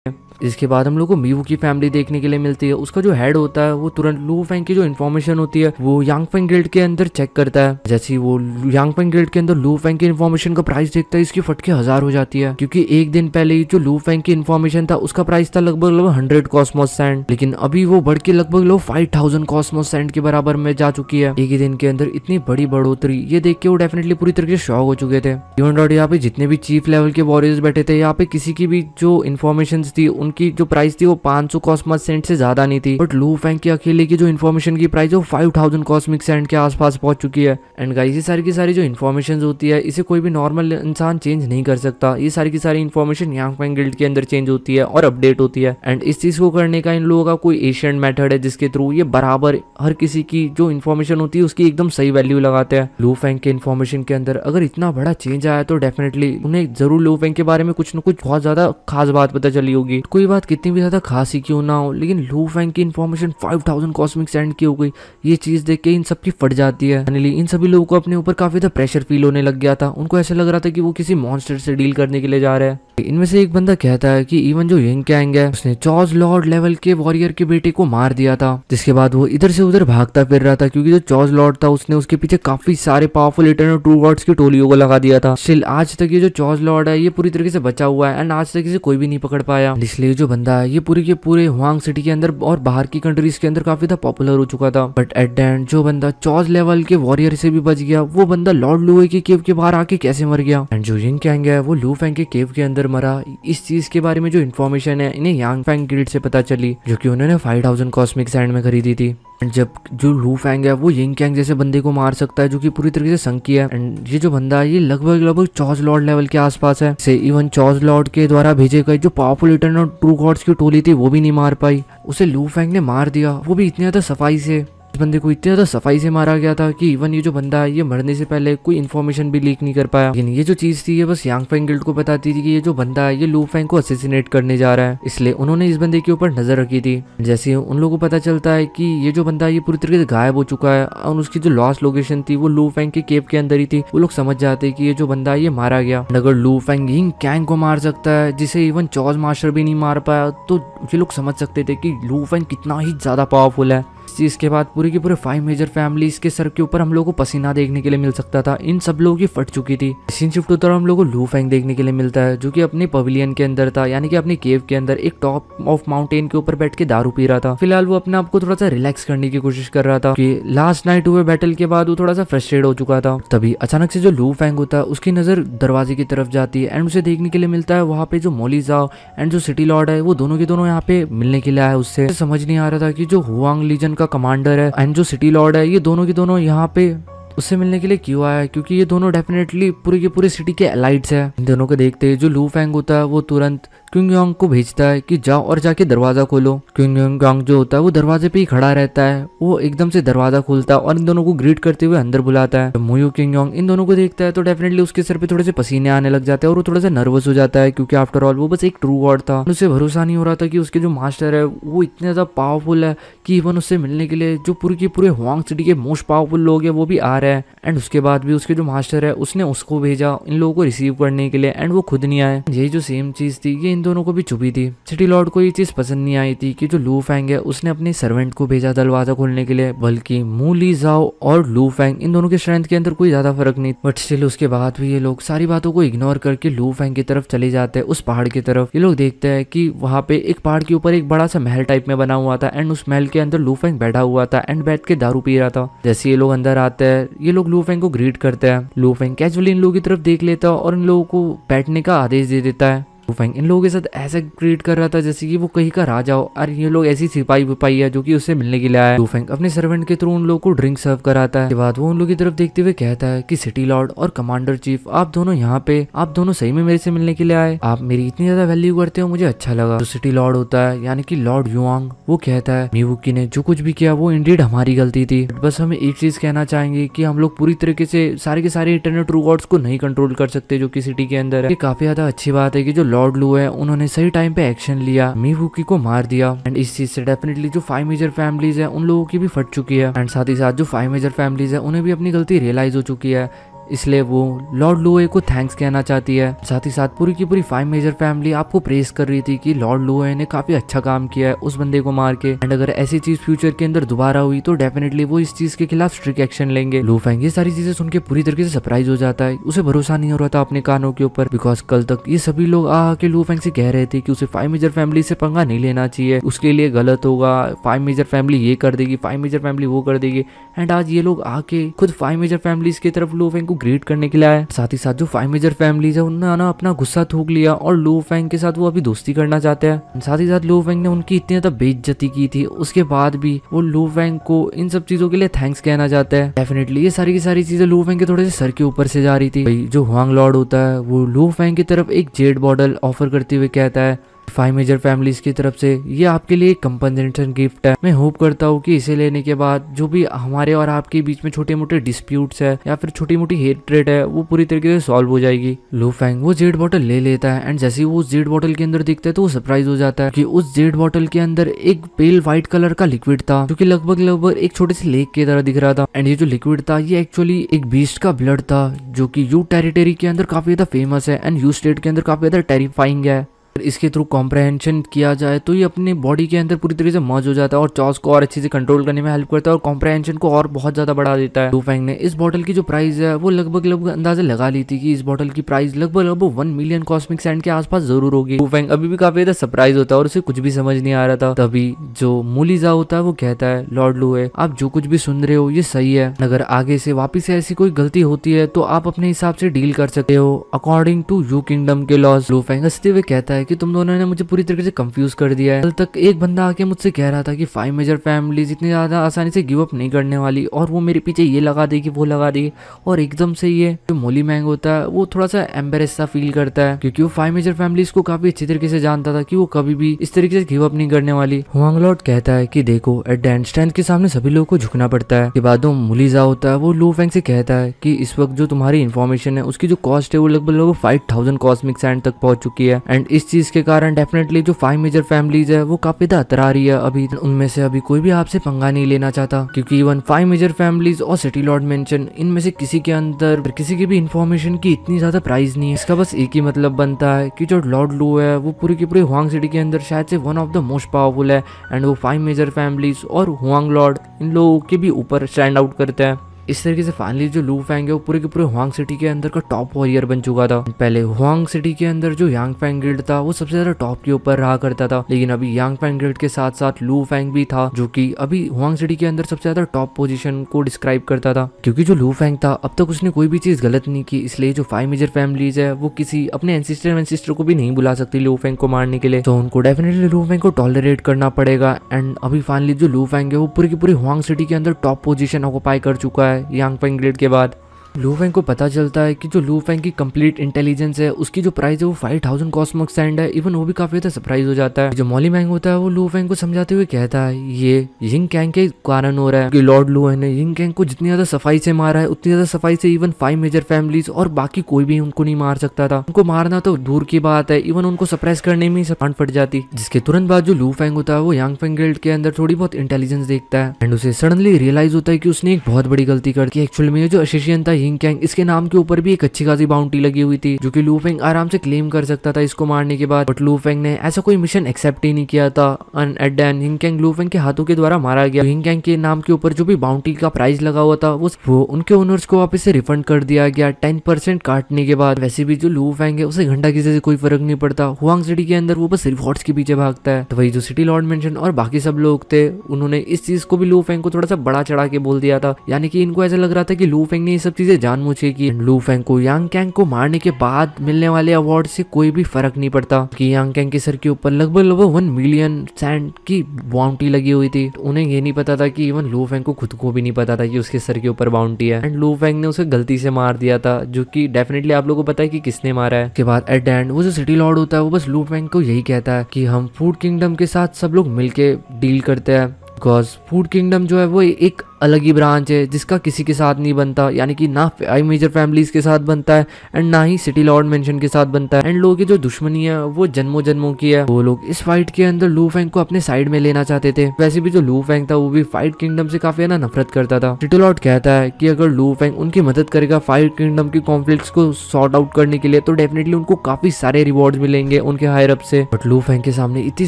इसके बाद हम लोग को मीवू की फैमिली देखने के लिए मिलती है। उसका जो हेड होता है वो तुरंत लू फेंग की जो इन्फॉर्मेशन होती है वो यांग फेंग गिल्ड के अंदर चेक करता है। जैसे ही वो यांग फेंग गिल्ड के अंदर लू फेंग की इन्फॉर्मेशन का प्राइस देखता है, इसकी फटके 1000 हो जाती है, क्योंकि एक दिन पहले ही जो लू फेंग की इन्फॉर्मेशन था उसका प्राइस था लगभग 100 कॉस्मोस सैंड, लेकिन अभी वो बढ़ के लगभग 5000 कॉस्मोस सैंड के बराबर में जा चुकी है एक ही दिन के अंदर। इतनी बड़ी बढ़ोतरी ये देख के वो डेफिनेटली पूरी तरीके से शॉक हो चुके थे। इवन डॉट यहाँ पे जितने भी चीफ लेवल के वॉरियर्स बैठे थे, यहाँ पे किसी की भी जो इन्फॉर्मेशन थी उनकी जो प्राइस थी वो 500 कॉस्मोस सेंट से ज्यादा नहीं थी, बट लू फेंग के अकेले की जो इन्फॉर्मेशन की प्राइस वो 5000 कॉस्मिक सेंट के आसपास पहुंच चुकी है। एंड गाइस ये सारी की सारी जो इन्फॉर्मेशन होती है इसे कोई भी नॉर्मल इंसान चेंज नहीं कर सकता। ये सारी की सारी इन्फॉर्मेशन यांग फेंग गिल्ड के अंदर चेंज होती है और अपडेट होती है। एंड इस चीज को करने का इन लोगों का कोई एशियंट मेथड है जिसके थ्रू ये बराबर हर किसी की जो इन्फॉर्मेशन होती है उसकी एकदम सही वैल्यू लगाते हैं। लू फेंग के इन्फॉर्मेशन के अंदर अगर इतना बड़ा चेंज आया तो डेफिनेटली उन्हें जरूर लू फेंग के बारे में कुछ न कुछ बहुत ज्यादा खास बात पता चली होगी। कोई बात कितनी भी ज्यादा खास ही क्यों ना हो, लेकिन लू फेंग की इन्फॉर्मेशन 5000 कॉस्मिक सैंड की हो गई। ये चीज देख के इन सबकी फट जाती है। फाइनली इन सभी लोगों को अपने ऊपर काफी ज्यादा प्रेशर फील होने लग गया था। उनको ऐसा लग रहा था कि वो किसी मॉन्स्टर से डील करने के लिए जा रहे हैं। इनमें से एक बंदा कहता है कि इवन जो यंग कैंग है उसने चॉज लॉर्ड लेवल के वॉरियर के बेटे को मार दिया था, जिसके बाद वो इधर से उधर भागता फिर रहा था, क्योंकि जो चॉज लॉर्ड था उसने उसके पीछे काफी सारे पावरफुल इटर्नल ट्रू गॉड्स की टोलियों को लगा दिया था। स्टिल आज तक ये जो चॉज लॉर्ड है ये पूरी तरीके से बचा हुआ है एंड आज तक इसे कोई भी नहीं पकड़ पाया। इसलिए जो बंदा है ये पूरे के पूरे हुआंग सिटी के अंदर और बाहर की कंट्रीज के अंदर काफी ज्यादा पॉपुलर हो चुका था। बट एट द एंड जो बंदा चॉज लेवल के वॉरियर से भी बच गया वो बंदा लॉर्ड लुए के केव के बाहर आके कैसे मर गया। एंड जो यंग कैंग है वो लू फेंग के केव के अंदर मरा। इस चीज के बारे में जो इन्फॉर्मेशन है इन्हें यांग फेंग गिल्ड से पता चली, जो कि उन्होंने 5000 कॉस्मिक सैंड में खरीदी थी। एंड जब जो लू फेंग है वो यंग कैंग जैसे बंदे को मार सकता है जो कि पूरी तरीके से संकी है। एंड ये जो बंदा है ये लगभग चॉज लॉर्ड लेवल के आसपास है। से इवन चॉज लॉर्ड के द्वारा भेजे गए जो पावरफुल इटर्नल ट्रू गॉड्स की टोली थी वो भी नहीं मार पाई। उसे लू फेंग ने मार दिया, वो भी इतनी ज्यादा सफाई से। इस बंदे को इतने ज्यादा सफाई से मारा गया था कि इवन ये जो बंदा है ये मरने से पहले कोई इन्फॉर्मेशन भी लीक नहीं कर पाया। लेकिन ये जो चीज थी ये बस यांग फेंग गिल्ड को बताती थी कि ये जो बंदा है ये लू फेंग को असेसिनेट करने जा रहा है, इसलिए उन्होंने इस बंदे के ऊपर नजर रखी थी। जैसे उन लोगों को पता चलता है कि ये जो बंदा है ये पूरी तरीके से गायब हो चुका है और उसकी जो लॉस्ट लोकेशन थी वो लू फेंग के केव के अंदर ही थी, वो लोग समझ जाते हैं कि ये जो बंदा है ये मारा गया। अगर लू फेंग यंग कैंग को मार सकता है जिसे इवन चॉज मास्टर भी नहीं मार पाया, तो ये लोग समझ सकते थे कि लू फेंग कितना ही ज्यादा पावरफुल है। इस चीज के बाद पूरी की पूरे 5 मेजर फैमिलीज के सर के ऊपर हम लोगों को पसीना देखने के लिए मिल सकता था। इन सब लोगों की फट चुकी थी। सीन शिफ्ट होता हम लोगों को लू फेंग देखने के लिए मिलता है जो कि अपने पवेलियन के अंदर था, यानी कि अपनी केव के अंदर एक टॉप ऑफ माउंटेन के ऊपर बैठ के दारू पी रहा था। फिलहाल वो अपने आप को थोड़ा सा रिलैक्स करने की कोशिश कर रहा था कि लास्ट नाइट हुए बैटल के बाद वो थोड़ा सा फ्रस्ट्रेट हो चुका था। तभी अचानक से जो लू फेंग होता है उसकी नजर दरवाजे की तरफ जाती है एंड उसे देखने के लिए मिलता है वहाँ पे जो मोली जाओ एंड जो सिटी लॉर्ड है वो दोनों के दोनों यहाँ पे मिलने के लिए आए। उससे समझ नहीं आ रहा था कि जो हुआंग लीजन का कमांडर है एंड जो सिटी लॉर्ड है ये दोनों के दोनों यहाँ पे उससे मिलने के लिए क्यों आया है, क्योंकि ये दोनों डेफिनेटली पूरे के पूरे सिटी के एलाइट्स हैं। इन दोनों को देखते ही जो लू फेंग होता है वो तुरंत क्विंग योंग को भेजता है कि जाओ और जाके दरवाजा खोलो। क्विंग योंग जो होता है वो दरवाजे पे ही खड़ा रहता है, वो एकदम से दरवाजा खोलता है और इन दोनों को ग्रीट करते हुए अंदर बुलाता है। मुयू क्विंग योंग इन दोनों को देखता है तो डेफिनेटली उसके सर पे थोड़े से पसीने आने लग जाते हैं और वो थोड़ा सा नर्वस हो जाता है, क्योंकि आफ्टर ऑल वो बस एक ट्रू गॉड था। उसे भरोसा नहीं हो रहा था कि उसके जो मास्टर है वो इतने ज्यादा पावरफुल है कि इवन उससे मिलने के लिए जो पूरे के पूरे हुआंग सिटी के मोस्ट पावरफुल लोग है वो भी आ रहे हैं। एंड उसके बाद भी उसके जो मास्टर है उसने उसको भेजा इन लोगों को रिसीव करने के लिए एंड वो खुद नहीं आए। यही जो सेम चीज थी ये इन दोनों को भी चुभी थी। सिटी लॉर्ड को ये चीज पसंद नहीं आई थी कि जो लू फेंग है उसने अपने सर्वेंट को भेजा दरवाजा खोलने के लिए, बल्कि मू ली जाओ और लू फेंग इन दोनों के स्ट्रेंथ के अंदर कोई ज्यादा फर्क नहीं। बट स्टिल उसके बाद भी ये लोग सारी बातों को इग्नोर करके लू फेंग की तरफ चले जाते हैं, उस पहाड़ की तरफ। ये लोग देखते हैं कि वहाँ पे एक पहाड़ के ऊपर एक बड़ा सा महल टाइप में बना हुआ था एंड उस महल के अंदर लू फेंग बैठा हुआ था एंड बैठ के दारू पी रहा था। जैसे ये लोग अंदर आते हैं ये लोग लू फेंग को ग्रीट करते हैं। लू फेंग कैजुअली इन लोगों की तरफ देख लेता है और इन लोगों को बैठने का आदेश दे देता है। लू फेंग इन लोगों के साथ ऐसा ट्रीट कर रहा था जैसे कि वो कहीं का राजा हो और ये लोग ऐसी सिपाही विपाही है जो कि उससे मिलने के लिए आया है। लू फेंग अपने सर्वेंट के थ्रू उन लोगों को ड्रिंक सर्व कराता है। के बाद वो उन लोगों की तरफ देखते हुए कहता है कि सिटी लॉर्ड और कमांडर चीफ आप दोनों यहाँ पे, आप दोनों सही में मेरे से मिलने के लिए आए, आप मेरी इतनी ज्यादा वैल्यू करते हो, मुझे अच्छा लगा। जो सिटी लॉर्ड होता है यानी कि लॉर्ड युआंग वो कहता है मीवुकी ने जो कुछ भी किया वो इंडीड हमारी गलती थी, बस हमें एक चीज कहना चाहेंगे कि हम लोग पूरी तरीके से सारे के सारे इटर्नल ट्रू गॉड्स को नहीं कंट्रोल कर सकते जो कि सिटी के अंदर है। ये काफी ज्यादा अच्छी बात है कि जो लॉर्ड लू है उन्होंने सही टाइम पे एक्शन लिया, मीवुकी को मार दिया। एंड इस चीज से डेफिनेटली जो 5 मेजर फैमिलीज है उन लोगों की भी फट चुकी है एंड साथ ही साथ जो 5 मेजर फैमिलीज है उन्हें भी अपनी गलती रियलाइज हो चुकी है। इसलिए वो लॉर्ड लुए को थैंक्स कहना चाहती है। साथ ही साथ पूरी की पूरी 5 मेजर फैमिली आपको प्रेस कर रही थी कि लॉर्ड लुए ने काफी अच्छा काम किया है उस बंदे को मार के, एंड अगर ऐसी चीज फ्यूचर के अंदर दोबारा हुई तो डेफिनेटली वो इस चीज के खिलाफ स्ट्रिक्ट एक्शन लेंगे। लू फेंग ये सारी चीजें सुन के पूरी तरीके से सरप्राइज हो जाता है, उसे भरोसा नहीं हो रहा था अपने कानों के ऊपर, बिकॉज कल तक ये सभी लोग के लू फेंग से कह रहे थे कि उसे 5 मेजर फैमिली से पंगा नहीं लेना चाहिए, उसके लिए गलत होगा, 5 मेजर फैमिली ये कर देगी, 5 मेजर फैमिली वो कर देगी, एंड आज ये लोग आके खुद 5 मेजर फैमिलीज की तरफ लू फेंग को ग्रेट करने के लिए आए। साथ ही साथ जो 5 मेजर फैमिलीज है उन्होंने ना अपना गुस्सा थूक लिया और लू फेंग के साथ वो अभी दोस्ती करना चाहते हैं। साथ ही साथ लू फेंग ने उनकी इतनी ज्यादा बेइज्जती की थी, उसके बाद भी वो लू फेंग को इन सब चीजों के लिए थैंक्स कहना चाहता है। डेफिनेटली ये सारी की सारी चीजें लू फेंग के थोड़े से सर के ऊपर से जा रही थी। भाई जो हुआंग लॉर्ड होता है वो लू फेंग की तरफ एक जेड बॉटल ऑफर करते हुए कहता है 5 मेजर फैमिलीज की तरफ से ये आपके लिए एक कंपनसेशन गिफ्ट है, मैं होप करता हूँ कि इसे लेने के बाद जो भी हमारे और आपके बीच में छोटे मोटे डिस्प्यूट्स है या फिर छोटी मोटी हेट्रेड है वो पूरी तरीके से सॉल्व हो जाएगी। लू फेंग वो जेड बॉटल ले लेता है, एंड जैसे ही वो जेड बॉटल के अंदर दिखता है तो वो सरप्राइज हो जाता है कि उस जेड बॉटल के अंदर एक पेल व्हाइट कलर का लिक्विड था जो कि लगभग एक छोटे से लेक की तरह दिख रहा था, एंड ये जो लिक्विड था ये एक्चुअली एक बीस्ट का ब्लड था जो कि यू टेरिटरी के अंदर काफी ज्यादा फेमस है एंड यू स्टेट के अंदर काफी ज्यादा टेरिफाइंग है। इसके थ्रू कॉम्प्रहेंशन किया जाए तो ये अपनी बॉडी के अंदर पूरी तरीके से मर्ज हो जाता है और चॉस को और अच्छे से कंट्रोल करने में हेल्प करता है और कॉम्प्रहेंशन को और बहुत ज्यादा बढ़ा देता है। लू फेंग ने इस बॉटल की जो प्राइस है वो लगभग अंदाजा लगा ली थी कि इस बॉटल की प्राइस लगभग 1 मिलियन कॉस्मिक सैंड के आसपास जरूर होगी। लू फेंग अभी भी काफी ज्यादा सरप्राइज होता है और उसे कुछ भी समझ नहीं आ रहा था। तभी जो मूलीजा होता है वो कहता है लॉर्ड लुए आप जो कुछ भी सुन रहे हो ये सही है, अगर आगे से वापिस से ऐसी कोई गलती होती है तो आप अपने हिसाब से डील कर सकते हो अकॉर्डिंग टू यू किंगडम के लॉज। लू फेंग हंसते हुए कहता है कि तुम दोनों ने मुझे पूरी तरीके से कंफ्यूज कर दिया है। कल तक एक बंदा आके मुझसे कह रहा था कि 5 मेजर फैमिलीज इतनी ज्यादा आसानी से गिव अप नहीं करने वाली और वो मेरे पीछे ये लगा देगी वो लगा देगी, और एकदम से ये जो मोली मैंग होता है वो थोड़ा सा एम्बेरेस सा फील करता है क्योंकि वो 5 मेजर फैमिलीज को काफी अच्छी तरीके से जानता था कि वो कभी भी इस तरीके से गिव अप नहीं करने वाली। हुआंग लॉर्ड कहता है कि देखो एट द एंड स्ट्रेंथ के सामने सभी लोगों को झुकना पड़ता है। के बाद मूलीजा होता है वो लू फेंग से कहता है कि इस वक्त जो तुम्हारी इन्फॉर्मेशन है उसकी जो कॉस्ट है वो लगभग 5000 कॉस्मिक सैंड तक पहुंच चुकी है, एंड इस चीज के कारण डेफिनेटली जो 5 मेजर फैमिलीज है वो काफी ज्यादा अतरा रही है। अभी उनमें से अभी कोई भी आपसे पंगा नहीं लेना चाहता क्योंकि इवन 5 मेजर फैमिलीज और सिटी लॉर्ड मेंशन इनमें से किसी के अंदर किसी की भी इंफॉर्मेशन की इतनी ज्यादा प्राइस नहीं है। इसका बस एक ही मतलब बनता है कि जो लॉर्ड लू है वो पूरी की पूरी हुआंग सिटी के अंदर शायद से one of the most powerful है, एंड वो 5 मेजर फैमिलीज और हुआंग लॉर्ड इन लोगों के भी ऊपर स्टैंड आउट करता है। इस तरीके से फाइनली जो लू फेंग है वो पूरे के पूरे हुआंग सिटी के अंदर का टॉप वॉरियर बन चुका था। पहले हुआंग सिटी के अंदर जो यांग फेंग गिल्ड था वो सबसे ज्यादा टॉप के ऊपर रहा करता था, लेकिन अभी यांग फेंग गिल्ड के साथ साथ लू फेंग भी था जो कि अभी हुआंग सिटी के अंदर सबसे ज्यादा टॉप पोजीशन को डिस्क्राइब करता था। क्योंकि जो लू फेंग था अब तक उसने कोई भी चीज गलत नहीं की, इसलिए जो 5 मेजर फैमिलीज है वो किसी अपने एंसिस्टर को भी नहीं बुला सकती लू फेंग को मारने के लिए, तो उनको डेफिनेटली लू फेंग को टॉलरेट करना पड़ेगा। एंड अभी फाइनली जो लू फेंग है वो पूरी की पूरी हुआंग सिटी के अंदर टॉप पोजीशन ऑक्यूपाई कर चुका है यांग फेंग गिल्ड के बाद। लू फेंग को पता चलता है कि जो लू फेंग की कंप्लीट इंटेलिजेंस है उसकी जो प्राइस है वो 5000 कॉस्मिक सैंड है। इवन वो भी काफी ज्यादा सरप्राइज हो जाता है। जो मॉली मैंग होता है वो लू फेंग को समझाते हुए कहता है ये यिंग कैंग के कारण हो रहा है कि लॉर्ड लू ने यिंग कैंग को जितनी ज्यादा सफाई से मारा है उतनी ज्यादा सफाई से इवन 5 मेजर फैमिलीज और बाकी कोई भी उनको नहीं मार सकता था। उनको मारना तो दूर की बात है, इवन उनको सप्रेस करने में ही पान फट जाती। जिसके तुरंत बाद जो लू फेंग होता है वो यांग फेंग गिल्ड के अंदर थोड़ी बहुत इंटेलिजेंस देखता है एंड उसे सडनली रियलाइज होता है कि उसने एक बहुत बड़ी गलती कर दी। एक्चुअली में जो एशिशियन था यिंग कैंग इसके नाम के ऊपर भी एक अच्छी खासी बाउंटी लगी हुई थी जो कि लू फेंग आराम से क्लेम कर सकता था इसको मारने के बाद, बट लू फेंग ने ऐसा कोई मिशन एक्सेप्ट ही नहीं किया था। And at the end Ying Kang लू फेंग के हाथों के द्वारा मारा गया। यिंग कैंग के नाम के ऊपर जो भी बाउंटी का प्राइस लगा हुआ था वो उनके ओनर्स को वापस से रिफंड कर दिया गया 10% काटने के बाद। वैसे भी जो लू फेंग है उसे घंटा किसी से कोई फर्क नहीं पड़ता, हुआंग सिटी के अंदर वो बस रिवॉर्ड्स के पीछे भागता है। तो वही जो सिटी लॉर्ड मेंशन और बाकी सब लोग थे उन्होंने इस चीज को भी लू फेंग को थोड़ा सा बड़ा चढ़ा के बोल दिया था, यानी कि इनको ऐसा लग रहा था कि लू फेंग ने ये सब चीजें जानबूझ के की। लू फेंग को यांग कैंग को मारने के बाद मिलने वाले अवार्ड से कोई भी फर्क नहीं पड़ता कि यांग कैंग के सर के ऊपर लगभग 1 मिलियन सैंड की बाउंटी लगी हुई थी। तो उन्हें ये नहीं पता था कि इवन लू फेंग को खुद को भी नहीं पता था कि उसके सर के ऊपर बाउंटी है, एंड लू फेंग ने उसे गलती से मार दिया था जो कि डेफिनेटली आप लोगों को पता है कि किसने मारा है। के बाद एट द एंड वो जो सिटी लॉर्ड होता है वो बस लू फेंग को यही कहता है कि हम फूड किंगडम के साथ सब लोग मिलके डील करते हैं, बिकॉज फूड किंगडम जो है वो एक अलग ही ब्रांच है जिसका किसी के साथ नहीं बनता, यानी कि ना 5 मेजर फैमिलीज के साथ बनता है एंड ना ही सिटी लॉर्ड मेंशन के साथ बनता है। एंड लोगों की जो दुश्मनी है वो जन्मों जन्मों की है। वो लोग इस फाइट के अंदर लू फेंग को अपने साइड में लेना चाहते थे। वैसे भी जो लू फेंग था वो भी फाइट किंगडम से काफी ना नफरत करता था। सिटी लॉर्ड कहता है कि अगर लू फेंग उनकी मदद करेगा फाइट किंगडम की कॉन्फ्लिक्ट्स को सॉर्ट आउट करने के लिए तो डेफिनेटली उनको काफी सारे रिवॉर्ड्स मिलेंगे उनके हायर अप से। बट लू फेंग के सामने इतनी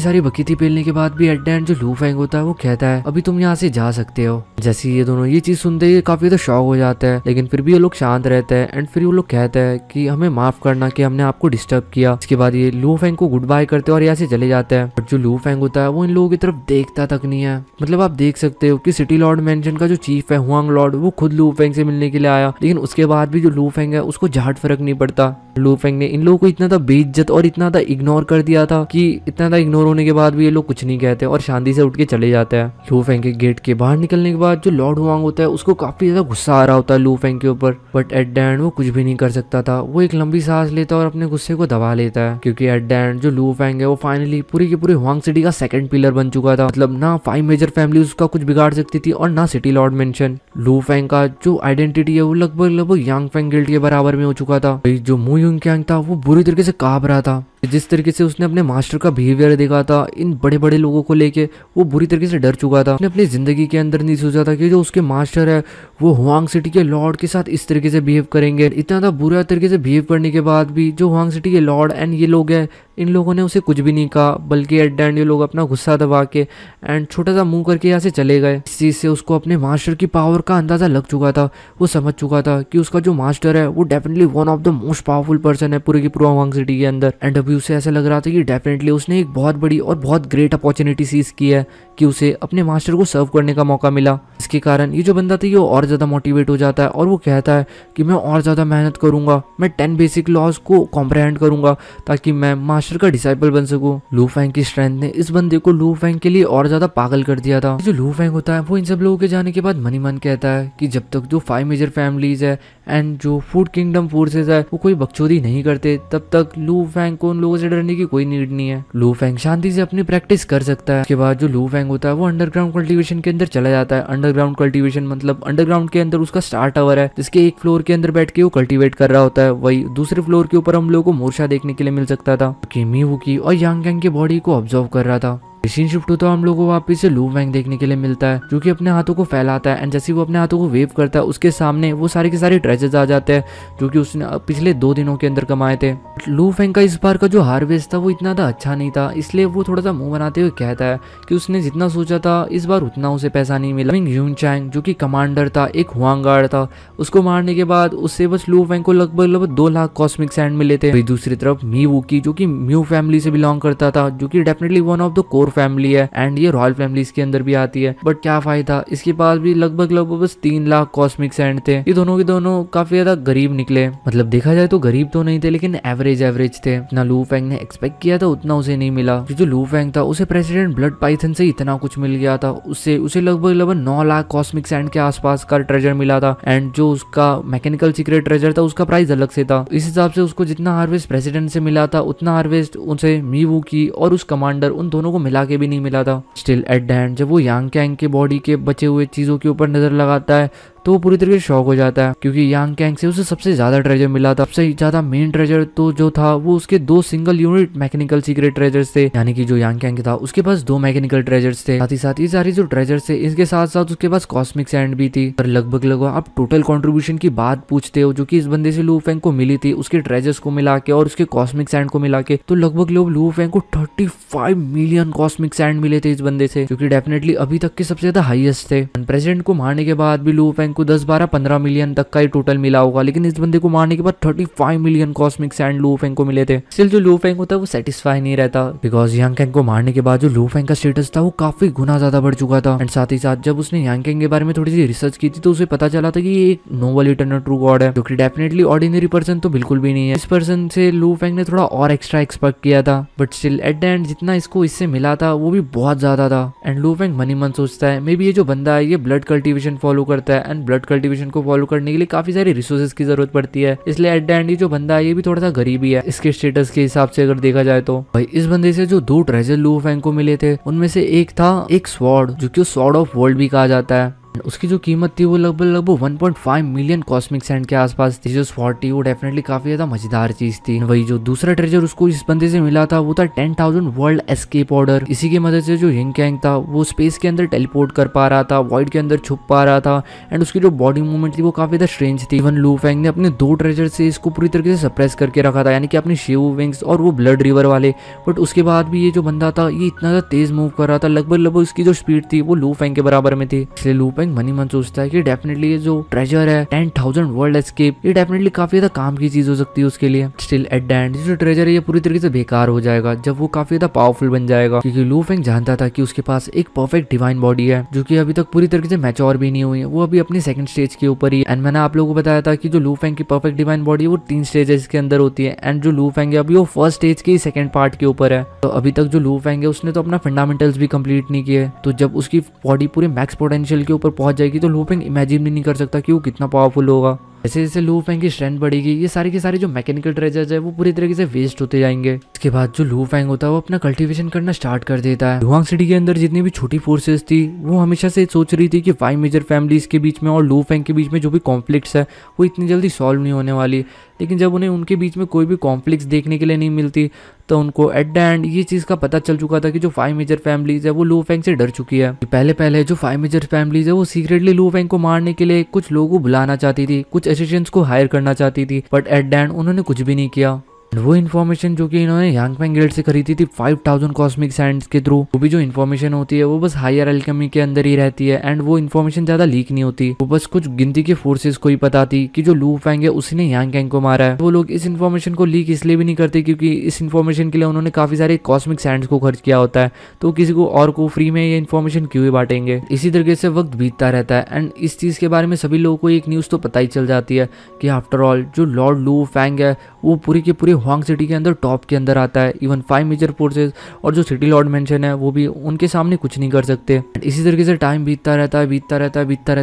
सारी बकीती पेलने के बाद भी एट द एंड जो लू फेंग होता है वो कहता है अभी तुम यहाँ से जा सकते हो। जैसे ये दोनों ये चीज सुनते ही काफी तो शॉक हो जाता है, लेकिन फिर भी ये लोग शांत रहते हैं एंड फिर वो लोग कहते हैं कि हमें माफ करना कि हमने आपको डिस्टर्ब किया। इसके बाद ये लू फेंग को गुड बाय करते हैं और यहाँ से चले जाते हैं। बट जो लू फेंग होता है वो इन लोगों की तरफ देखता तक नहीं है। मतलब आप देख सकते हो कि सिटी लॉर्ड मेंशन का जो चीफ है हुआंग लॉर्ड वो खुद लू फेंग से मिलने के लिए आया, लेकिन उसके बाद भी जो लू फेंग है उसको झाट फर्क नहीं पड़ता। लू फेंग ने इन लोगों को इतना था बेइज्जत और इतना था इग्नोर कर दिया था कि इतना था इग्नोर होने के बाद भी ये लोग कुछ नहीं कहते और शांति से उठ के चले जाते हैं। लू फेंग के गेट के बाहर निकलने के बाद जो लॉर्ड हुआंग होता है उसको काफी ज्यादा गुस्सा आ रहा होता है लू फेंग के ऊपर, बट एट द एंड वो कुछ भी नहीं कर सकता था। वो एक लंबी सांस लेता है और अपने गुस्से को दबा लेता है, क्योंकि एट द एंड जो लू फेंग है वो फाइनली पूरी की पूरी हुआंग सिटी का सेकंड पिलर बन चुका था। मतलब ना 5 मेजर फैमिली उसका कुछ बिगाड़ सकती थी और ना सिटी लॉर्ड मेंशन। लू फेंग का जो आइडेंटिटी है वो लगभग यांग फेंग गिल्ड के बराबर में हो चुका था। जो मू युंग क्यांग था वो बुरी तरीके से कांप रहा था। जिस तरीके से उसने अपने मास्टर का बिहेवियर देखा था इन बड़े बड़े लोगों को लेके, वो बुरी तरीके से डर चुका था। उसने अपनी जिंदगी के अंदर नहीं सोचा था कि जो उसके मास्टर है वो हुआंग सिटी के लॉर्ड के साथ इस तरीके से बिहेव करेंगे। इतना था बुरा तरीके से बिहेव करने के बाद भी जो हुआंग सिटी के लॉर्ड एंड ये लोग हैं इन लोगों ने उसे कुछ भी नहीं कहा, बल्कि एट द एंड ये लोग अपना गुस्सा दबा के एंड छोटा सा मुंह करके यहाँ से चले गए। इस चीज से उसको अपने मास्टर की पावर का अंदाजा लग चुका था। वो समझ चुका था कि उसका जो मास्टर है वो definitely one of the most powerful person है पूरे की पूरा हुआंग सिटी के अंदर। एंड अभी उसे ऐसा लग रहा था कि डेफिनेटली उसने एक बहुत बड़ी और बहुत ग्रेट अपॉर्चुनिटी सीज की है कि उसे अपने मास्टर को सर्व करने का मौका मिला। इसके कारण ये जो बंदा था ये और ज्यादा मोटिवेट हो जाता है और वो कहता है कि मैं और ज्यादा मेहनत करूंगा, मैं 10 बेसिक लॉज को कॉम्प्रहेंड करूंगा ताकि मैं मास्टर का डिसाइपल बन सकूं। लू फेंग की स्ट्रेंथ ने इस बंदे को लू फेंग के लिए और ज्यादा पागल कर दिया था। जो लू फेंग होता है वो इन सब लोगों के जाने के बाद मन ही मन कहता है कि जब तक जो 5 मेजर फैमिलीज है एंड जो फूड किंगडम फोर्सेस है वो कोई बकचोदी नहीं करते तब तक लू फेंग को उन लोगों से डरने की कोई नीड नहीं है। लू फेंग शांति से अपनी प्रैक्टिस कर सकता है। उसके बाद जो लू फेंग होता है वो अंडरग्राउंड कल्टीवेशन के अंदर चला जाता है। अंडरग्राउंड कल्टीवेशन मतलब अंडरग्राउंड के अंदर उसका स्टार टावर है जिसके एक फ्लोर के अंदर बैठ के वो कल्टीवेट कर रहा होता है। वही दूसरे फ्लोर के ऊपर हम लोगों को मोर्चा देखने के लिए मिल सकता था कि मीवुकी और यांग यांग की बॉडी को ऑब्जर्व कर रहा था। मशीन शिफ्ट होता है हम लोगों को वापस से लू फेंग देखने के लिए मिलता है जो कि अपने हाथों को फैलाता है एंड जैसे वो अपने हाथों को वेव करता है उसके सामने वो सारे के सारे ट्रेजर्स आ जाते हैं जो कि उसने पिछले 2 दिनों के अंदर कमाए थे। लू फेंग का इस बार का जो हार्वेस्ट था वो इतना था अच्छा नहीं था, इसलिए वो थोड़ा सा मुंह बनाते हुए कहता है कि उसने जितना सोचा था इस बार उतना उसे पैसा नहीं मिला। यून चैंग जो कि कमांडर था, एक हुआंग गार्ड था, उसको मारने के बाद उससे बस लू फेंग को लगभग 2 लाख कॉस्मिक सैंड मिले थे। दूसरी तरफ मीवुकी जो कि म्यू फैमिली से बिलोंग करता था जो कि definitely one of the core family है एंड ये रॉयल फैमिलीज के अंदर भी आती है, बट क्या फायदा, इसके पास भी लगभग बस 3 लाख कॉस्मिक सैंड थे। ये दोनों के दोनों काफी ज्यादा गरीब निकले। मतलब देखा जाए तो गरीब तो नहीं थे लेकिन एवरेज थे। ना लू फेंग ने एक्सपेक्ट किया था उतना उसे नहीं मिला। जो लू फेंग था उसे प्रेसिडेंट ब्लड पाइथन से इतना कुछ मिल गया था, उससे उसे लगभग 9 लाख कॉस्मिक सैंड के आसपास का ट्रेजर मिला था एंड जो उसका मैकेनिकल सीक्रेट ट्रेजर था उसका प्राइस अलग से था। इस हिसाब से उसको जितना हार्वेस्ट प्रेसिडेंट से मिला था उतना हार्वेस्ट उसे मीवुकी और उस कमांडर उन दोनों को मिला के भी नहीं मिला था। स्टिल एट द एंड जब वो यांग कैंग के बॉडी के बचे हुए चीजों के ऊपर नजर लगाता है तो वो पूरी तरीके से शॉक हो जाता है क्योंकि यांग कैंग से उसे सबसे ज्यादा ट्रेजर मिला था। सबसे ज्यादा मेन ट्रेजर तो जो था वो उसके 2 single unit mechanical secret treasures थे, यानी कि जो यांग कैंग था उसके पास 2 मैकेनिकल ट्रेजर्स थे। साथ ही साथ ये सारी जो ट्रेजर्स थे इसके साथ साथ उसके पास कॉस्मिक सैंड भी थी। पर लगभग आप टोटल कॉन्ट्रीब्यूशन की बात पूछते हो जो कि इस बंदे से लू फेंग को मिली थी उसके ट्रेजर्स को मिला के और उसके कॉस्मिक सैंड को मिला के, तो लगभग लू फेंग को 35 मिलियन कॉस्मिक सैंड मिले थे इस बंदे से, जो कि डेफिनेटली अभी तक के सबसे ज्यादा हाईएस्ट थे। प्रेसिडेंट को मारने के बाद भी लू फेंग को 10-12-15 मिलियन तक का ही टोटल मिला होगा, लेकिन इस बंदे को मारने के बाद 35 मिलियन कॉस्मिक सैंड लू फेंग को मिले थे। स्टिल जो लू फेंग होता है वो सेटिस्फाई नहीं रहता बिकॉज यांग कैंग को मारने के बाद जो लू फेंग का स्टेटस था वो काफी गुना ज्यादा बढ़ चुका था। एंड साथ ही साथ जब उसने यांग कैंग के बारे में थोड़ी सी रिसर्च की थी तो उसे पता चला था कि ये एक नोबल इटर्नल ट्रू गॉड है जो कि डेफिनेटली ऑर्डिनरी पर्सन तो बिल्कुल भी नहीं है। इस पर्सन से लू फेंग ने थोड़ा और एक्स्ट्रा एक्सपेक्ट किया था, but still at the end जितना इसको इससे मिला था वो भी बहुत ज्यादा था। एंड लू फेंग मन ही मन सोचता है मे बी ये जो बंदा है ये ब्लड कल्टीवेशन फॉलो करता है एंड ब्लड कल्टीवेशन को फॉलो करने के लिए काफी सारी रिसोर्सेज की जरूरत पड़ती है, इसलिए एट द एंड ये जो बंदा है ये भी थोड़ा सा गरीब ही है इसके स्टेटस के हिसाब से अगर देखा जाए तो। भाई इस बंदे से जो 2 ट्रेजर लू फेंग को मिले थे उनमें से एक था एक स्वॉर्ड जो कि स्वॉर्ड ऑफ वर्ल्ड भी कहा जाता है। उसकी जो कीमत थी वो लगभग 1.5 मिलियन कॉस्मिक सैंड के आसपास थी। जो स्पॉट थी वो डेफिनेटली काफी ज्यादा मजेदार चीज थी। वही जो दूसरा ट्रेजर उसको इस बंदे से मिला था वो था 10,000 वर्ल्ड एस्केप ऑर्डर। इसी की मदद से जो यिंग यांग था वो स्पेस के अंदर टेलीपोर्ट कर पा रहा था, वॉइड के अंदर छुप पा रहा था एंड उसकी जो बॉडी मूवमेंट थी वो काफी ज्यादा स्ट्रेंज थी। इवन लू फैंग ने अपने 2 ट्रेजर से इसको पूरी तरीके से सप्रेस करके रखा था, यानी कि अपनी शिव विंग्स और वो ब्लड रिवर वाले। बट उसके बाद भी ये जो बंदा था ये इतना ज्यादा तेज मूव कर रहा था, लगभग उसकी जो स्पीड थी वो लू फैंग के बराबर में थी। इसलिए लू फैंग मन ही मन सोचता है कि डेफिनेटली ये जो ट्रेजर है 10,000 वर्ल्ड एस्केप ये डेफिनेटली काफी ज्यादा काम की चीज हो सकती है उसके लिए। स्टिल एट द एंड जो ट्रेजर है ये पूरी तरीके से बेकार हो जाएगा जब वो काफी ज्यादा पावरफुल बन जाएगा, क्योंकि लू फैंग जानता था कि उसके पास एक परफेक्ट डिवाइन बॉडी है जो कि अभी तक पूरी तरीके से मैच्योर भी नहीं हुई है, वो अभी अपनी सेकंड स्टेज के ऊपर ही। एंड मैंने आप लोगों को बताया था कि जो लू फैंग की परफेक्ट डिवाइन बॉडी है वो 3 स्टेजेस के अंदर होती है एंड जो लू फैंग है अभी वो फर्स्ट स्टेज के सेकंड पार्ट के ऊपर है। तो अभी तक जो लू फैंग है उसने तो अपना फंडामेंटल्स भी कंप्लीट नहीं किए, तो जब उसकी बॉडी पूरे मैक्स पोटेंशियल के ऊपर पहुंच जाएगी तो लू फैंग इमेजिन भी नहीं कर सकता कि वो कितना पावरफुल होगा। जैसे जैसे लू फैंग की स्ट्रेंथ बढ़ेगी ये सारे के सारे जो मैकेनिकल ट्रेजर्स है वो पूरी तरीके से वेस्ट होते जाएंगे। इसके बाद जो लू फैंग होता है वो अपना कल्टीवेशन करना स्टार्ट कर देता है। हुआंग सिटी के अंदर जितनी भी छोटी फोर्सेस थी वो हमेशा से सोच रही थी कि 5 मेजर फैमिलीज के बीच में और लू फैंग के बीच में जो भी कॉन्फ्लिक्ट्स है वो इतनी जल्दी सॉल्व नहीं होने वाली, लेकिन जब उन्हें उनके बीच में कोई भी कॉन्फ्लिक्ट्स देखने के लिए नहीं मिलती तो उनको एट द एंड ये चीज़ का पता चल चुका था कि जो 5 मेजर फैमिलीज है वो लू फैंग से डर चुकी है। पहले जो 5 मेजर फैमिलीज है वो सीक्रेटली लू फैंग को मारने के लिए कुछ लोगों को बुलाना चाहती थी, कुछ एसिस्टेंट्स को हायर करना चाहती थी, बट एट द एंड उन्होंने कुछ भी नहीं किया। वो इन्फॉर्मेशन जो कि इन्होंने यांग फैंग गिल्ड से खरीदी थी 5000 कॉस्मिक सैंड्स के थ्रू, वो भी जो इन्फॉर्मेशन होती है वो बस हायर एल्केमी के अंदर ही रहती है एंड वो इन्फॉर्मेशन ज्यादा लीक नहीं होती, वो बस कुछ गिनती के फोर्सेस को ही पता थी कि जो लू फैंग है उसने यांग फैंग को मारा है। वो लोग इस इन्फॉर्मेशन को लीक इसलिए भी नहीं करते क्योंकि इस इन्फॉर्मेशन के लिए उन्होंने काफी सारे कॉस्मिक सैंड्स को खर्च किया होता है, तो किसी को और को फ्री में ये इन्फॉर्मेशन क्यों ही बांटेंगे। इसी तरीके से वक्त बीतता रहता है एंड इस चीज के बारे में सभी लोगों को एक न्यूज तो पता ही चल जाती है कि आफ्टर ऑल जो लॉर्ड लू फैंग है वो पूरी के पूरे हुआंग सिटी के अंदर टॉप के अंदर आता है। इवन 5 मेजर फोर्सेस और जो सिटी लॉर्ड मेंशन है वो भी उनके सामने कुछ नहीं कर सकते। इसी तरीके से टाइम बीतता रहता है